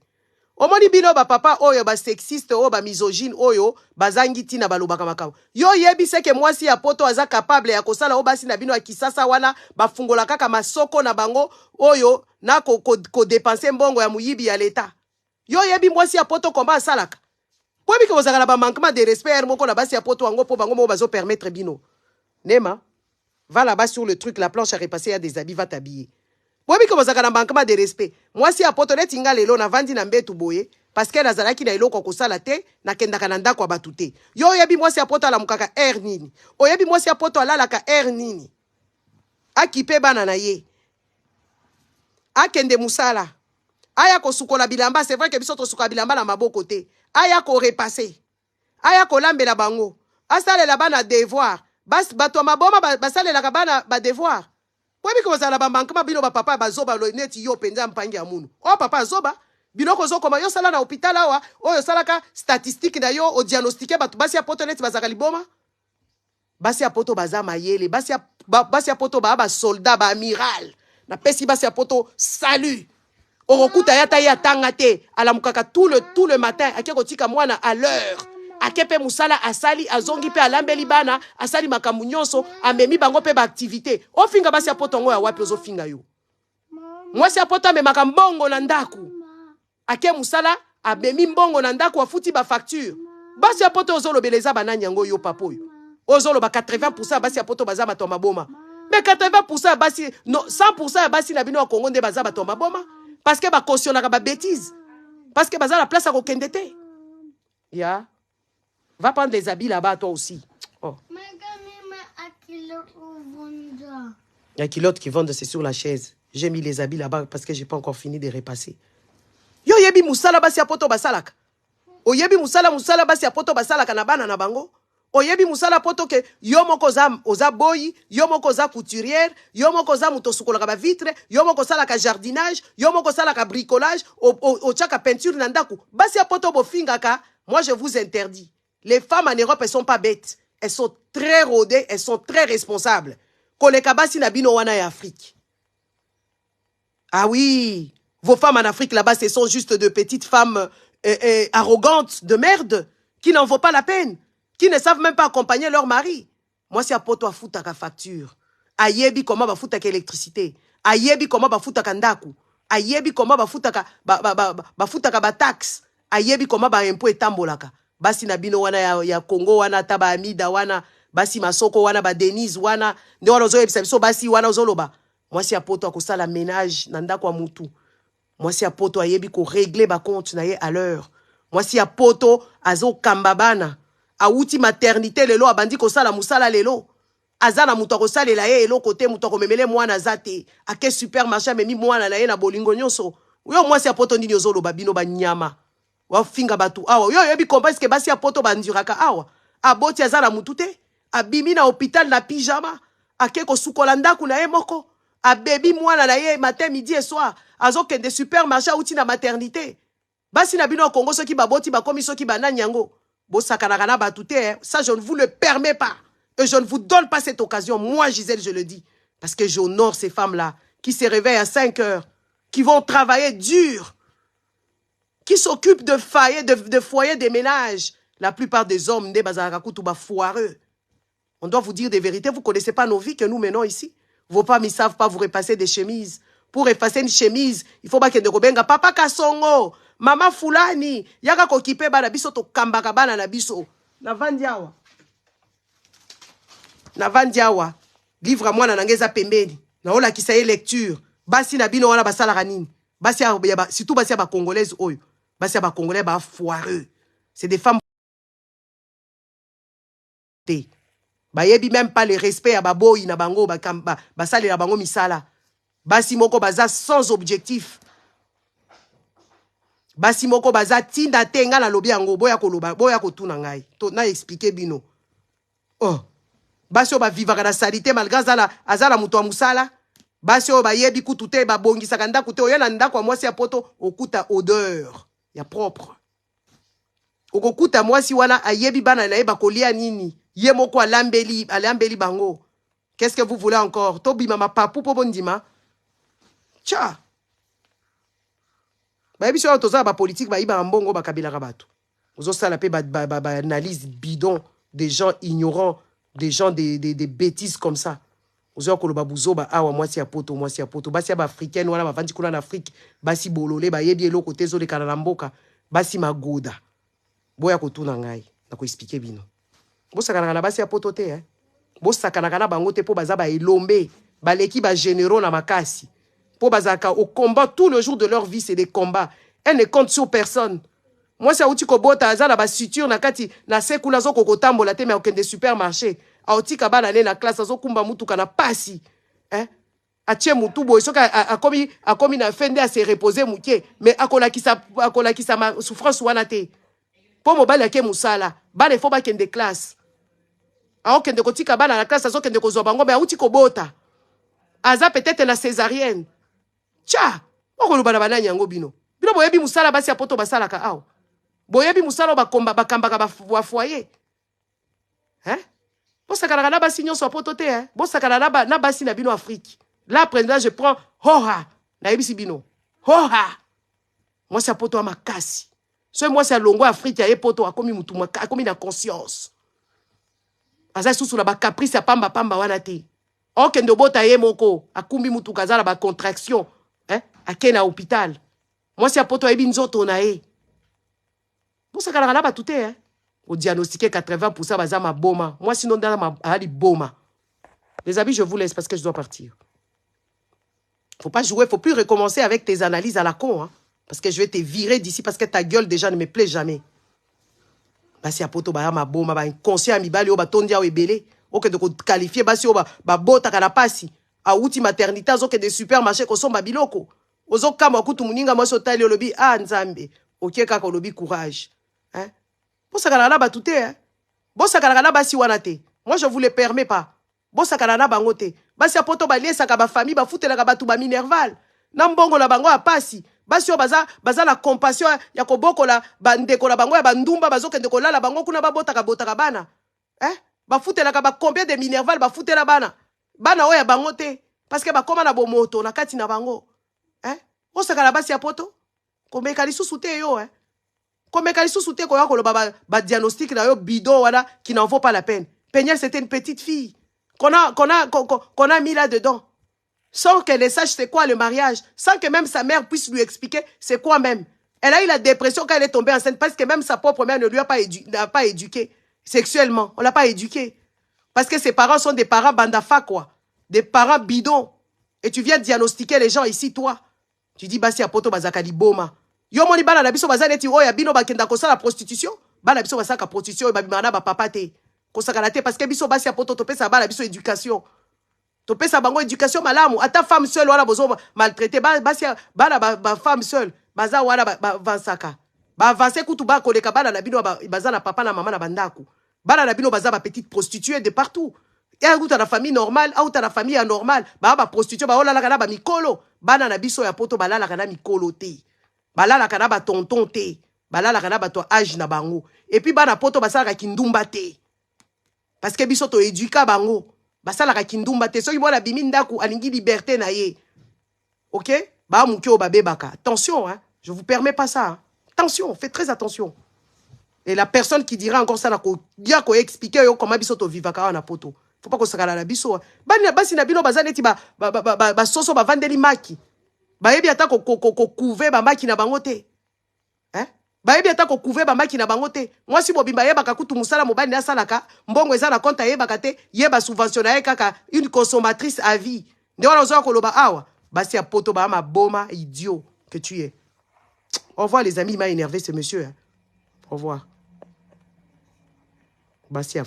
Omoni bino ba papa oyo ba sexiste oyo ba misogyne oyo bazangi tina balobaka makabo. Yo yebise ke mwasi ya poto aza capable ya kosala o basi na bino ya kisasa wana bafungola kaka masoko na bango oyo na ko dépenser mbongo ya muyibi ya leta. Yo yebi mwasi ya poto komba asalaka. Kwa biko bozaka na ba manquement de respect moko na basi ya poto wango po bango mo bazo permettre bino. Nema, va là-bas sur le truc, la planche à repasser, il y a des habits, va t'habiller. Bobi ko bozaka na manquement de respect. Moi si apoto neti nga lelo na vandi na mbetu boye parce que nazalaki na eloko kosala te na kendaka na ndako abatute. Yo yebi moi si apoto ala mukaka air nini. Oyebi moi si apoto alalaka air nini. Akipe bana na ye. Akende musala. Aya ko sukola bilamba, c'est vrai que biso to sukola bilamba na maboko te. Aya ko repasser. Aya ko lambela bango. Asale la bana devoir. Bas bato maboma basale la bana ba devoir. Kwa biko bazala ba mankama bino ba papa bazoba lo neti yo penza mpangi ya munu. O papa zoba biloko zo koma yo sala na hôpital awa oyo salaka statistique na yo o diagnostiquer batu basi ya poto neti bazaka liboma. Basi ya poto baza mayele, basi ya poto ba soldat ba amiral. Na pesi basi ya poto salut. Orokuta yata ya tangate ala mukaka tout le matin akeko tika mwana à l'heure. Akepe musala asali azongi pe alambeli bana asali makambu nyonso amemi bango pe ba activité ofinga basi ya poto ngo ya wapi ozofinga yo mwasi ya poto amemaka mbongo na ndaku ake musala amemi mbongo na ndaku afuti ba facture basi ya poto ozolobeleza banani yango yo papo yo ozoloba 80% basi ya poto baza bato maboma mais 80% basi no 100% basi na bino ya Congo nde baza bato maboma parce que ba cautionnaka ba bêtise parce que baza la place à kokende te ya. Va prendre des habits là-bas, toi aussi. Oh. La culotte qui vendent, c'est sur la chaise. J'ai mis les habits là-bas parce que je n'ai pas encore fini de repasser. Yo yebi musala basi ya poto basalaka. O yebi musala basi ya poto basalaka na bana na bango. Oyebi musala poto ke yo moko oza boyi, yo moko oza couturière, yo moko oza muto sukolaka ba vitre, yo moko sala ka jardinage, yo moko sala ka bricolage, o tchaka peinture na ndaku. Basi ya poto bofingaka, moi je vous interdis. Les femmes en Europe, elles sont pas bêtes. Elles sont très rodées, elles sont très responsables. Koleka basi na bino wana ya Afrique. Ah oui, vos femmes en Afrique là-bas, ce sont juste de petites femmes arrogantes, de merde, qui n'en vaut pas la peine, qui ne savent même pas accompagner leur mari. Moi, c'est à poto à foutre à facture. Ayebi comment va foutre à électricité. Ayebi comment va foutre à ndaku. Ayebi comment va foutre à ba taxe. Ayebi comment va impôt et tambolaka. Basi na bino wana ya Congo wana taba amida wana. Basi masoko wana ba Denise wana. Nde wana ozo yebisa biso basi wana ozoloba. Moi, c'est à poto à kosala ménage nanda kwa mutu. Moi, c'est à poto à yebi ko régler ba compte na ye à l'heure. Moi, c'est à poto azo kambabana. A outi maternité lelo abandi kosala musala lelo. Azana mutu kosala la ye elo kote mutu komemele mwana zate. Ake supermarché memi mwana na ye na bolingo nyonso. Yo moi, c'est à poto ndini ozolo babino ba nyama. Wa finga batu awa. Yo yebi kompa que basi à poto banduraka awa. Aboti azana mutu te. Abimi na hôpital na pyjama. Ake ko sukola ndaku na ye moko. A baby mwana na ye matin, midi et soir. Azo ke de supermarché outi na maternité. Basi na bino Congo so ki baboti ba komi so ki ba nanyango. Bo sakanaka na batute, hein. Ça je ne vous le permets pas. Et je ne vous donne pas cette occasion. Moi Gisèle je le dis parce que j'honore ces femmes-là qui se réveillent à 5 heures, qui vont travailler dur, qui s'occupent de foyers, de ménages. La plupart des hommes ne bazaraka kutu ba foireux. On doit vous dire des vérités, vous connaissez pas nos vies que nous menons ici. Vos femmes, ils ne savent pas vous repasser des chemises. Pour effacer une chemise, il faut pas que de gobenga. Papa Kasongo, Mama Fulani, yaka kokipe bana biso to kambaka bana na biso. Na vandiawa. Na vandiawa. Livre à moi na nangeza pembeni. Na ola kisaye lecture. Basi na bino wana basala ranini. Basi ya surtout basi ya ba congolaise oyo. Basi ya ba congolais ba foireux. C'est des femmes bayebi même pas le respect à baboyi na bango basali na bango misala. Basi moko baza sans objectif. Basi moko baza tinda tenga na lobi yango boya koloba boya kotuna ngai. To na expliquer bino. Oh. Basi o ba vivaka na salite malgré azala muto wa musala. Basi o bayebi kutute ba bongisa kanda kute oyana ndako mwasi ya poto okuta odeur ya propre. Okokuta mwasi wana ayebi bana na yeba kolia nini. Ye moko alambeli bango. Qu'est-ce que vous voulez encore? Tobi mama papu po bondima. Tcha. Ba yebi so toza ba politique ba iba mbongo ba kabila rabatu. Ozo sala pe ba analyse bidon des gens ignorants, des gens des bêtises comme ça. Ozo ko lo ba buzoba awa mwasi ya poto basi ya ba africaine wana ba vandi kuna na Afrique basi bolole ba yebi eloko tezo le kana mboka basi magoda. Boya ko tuna ngai na ko expliquer bino. Bosakana na basi ya poto te, hein. Bosakana na bango te po baza ba elombe, baleki ba généraux na makasi. Po bazaka au combat tout le jour de leur vie, c'est des combats. Elle ne compte sur personne. Moi c'est outi ko bota azala ba suture na kati na sekula zo kokotambola te mais aucun des supermarchés. Auti ka bana na classe zo kumba mutuka na pasi. Hein? Atie mutu boy soka akomi na fende à se reposer mukie mais akola kisa ma souffrance wana te. Po mobali ake musala, bana faut ba kende classe. Aokende kotika bana na classe azokende kozwa bango mais auti kobota. Aza peut-être la césarienne. Tcha, okoluba na bana nyango bino. Bino boyebi musala basi ya poto basala ka aw. Boyebi musala bakambaka ba foyer. Hein? Bosakana na basi nyonso poto te, hein? Bosakana na basi na bino Afrique. Là après je prends hoha na yebisi bino. Hoha. Moi c'est poto a makasi. So moi c'est longo Afrique ya poto akomi mutu akomi na conscience. Aza susu la ba caprice ya pamba wana te. Okende bota ye moko akumbi mutu kazala ba contraction, hein? Ake na hôpital. Moi c'est poto yebi nzoto na ye. Bosakana na ba tuté, hein? Au diagnostiqué 80% baza ma boma. Moi sinon dans ma ali boma. Les amis, je vous laisse parce que je dois partir. Faut pas jouer, faut plus recommencer avec tes analyses à la con, hein? Parce que je vais te virer d'ici parce que ta gueule déjà ne me plaît jamais. Basi apoto ba ma boma ba inconscient mibali o ba tondia o ebele o ke de ko qualifier basi o ba bota kana pasi a outi maternité zo ke de supermarché ko somba biloko ozo kama kutu muninga mo so tali olobi ah nzambe okie kaka olobi courage hein pour ça kana la ba touté hein Bosakala na basi wana te. Moi, je vous le permets pas. Bosakala na bango te. Basi ya poto balie saka ba famille ba futelaka batu ba minerval. Na mbongo na bango apasi. Basi yo baza na compassion ya kobokola bandeko na bango ya bandumba bazokende kolala bango kuna botaka bana. Ba futelaka ba combien de minerval ba futela bana. Bana oya bango te. Parce que ba koma na bomoto na kati na bango. Bosakala basi ya poto. Komeka lisusu te yo Komeka lisusu te koya koloba ba diagnostic na yo bidon wana qui n'en vaut pas la peine. Peniel c'était une petite fille qu'on a mis là-dedans. Sans qu'elle sache c'est quoi le mariage. Sans que même sa mère puisse lui expliquer c'est quoi même. Elle a eu la dépression quand elle est tombée enceinte parce que même sa propre mère ne lui a pas éduqué sexuellement. On l'a pas éduqué. Parce que ses parents sont des parents bandafa quoi. Des parents bidons. Et tu viens diagnostiquer les gens ici toi. Tu dis basi apoto bazakali boma. Yo moni bana na biso bazaleti oya bino bakenda kosala prostitution. Bana biso basaka prostitution babimana ba papa te. Kosaka te parce que biso basi apoto topesa bana biso éducation. Topesa bango éducation malamu. Ata femme seule wala bozo maltraité basi bana ba femme seule. Baza wala ba vansaka. Ba avancer kutu ba koleka bana na bino baza na papa na maman na bandako. Bana na bino baza ba petite prostituée de partout. Et ou ta la famille normale, ou ta la famille anormale, ba prostituée ba ola la kana ba mikolo. Bana na biso ya poto bala la kana mikolo te. Bala la kana ba tonton te. Bala la kana ba to âge na bango. Et puis bana poto basala ka kindumba te. Parce que biso to éduka bango. Basala ka kindumba te. Soki bona bimi ndaku alingi liberté na ye. OK? Ba mukyo ba bebaka. Attention je vous permets pas ça. Attention, faites très attention. Et la personne qui dira encore ça na ko dia ko expliquer yo comment biso to vivaka na poto. Faut pas que ça la biso. Basi na bino bazaneti ba soso ba vandeli maki. Ba yebi ata ko couver ba maki na bango te. Ba yebi ata ko couver ba maki na bango te. Moi si bobimba yeba ka kutu musala mobali na salaka, mbongo eza na compte yeba kate, yeba subventionnaire kaka une consommatrice à vie. Nde wana ozo ko loba awa, basi ya poto ba ma boma idiot que tu es. Au revoir les amis, il m'a énervé ce monsieur. Au revoir. Basi ya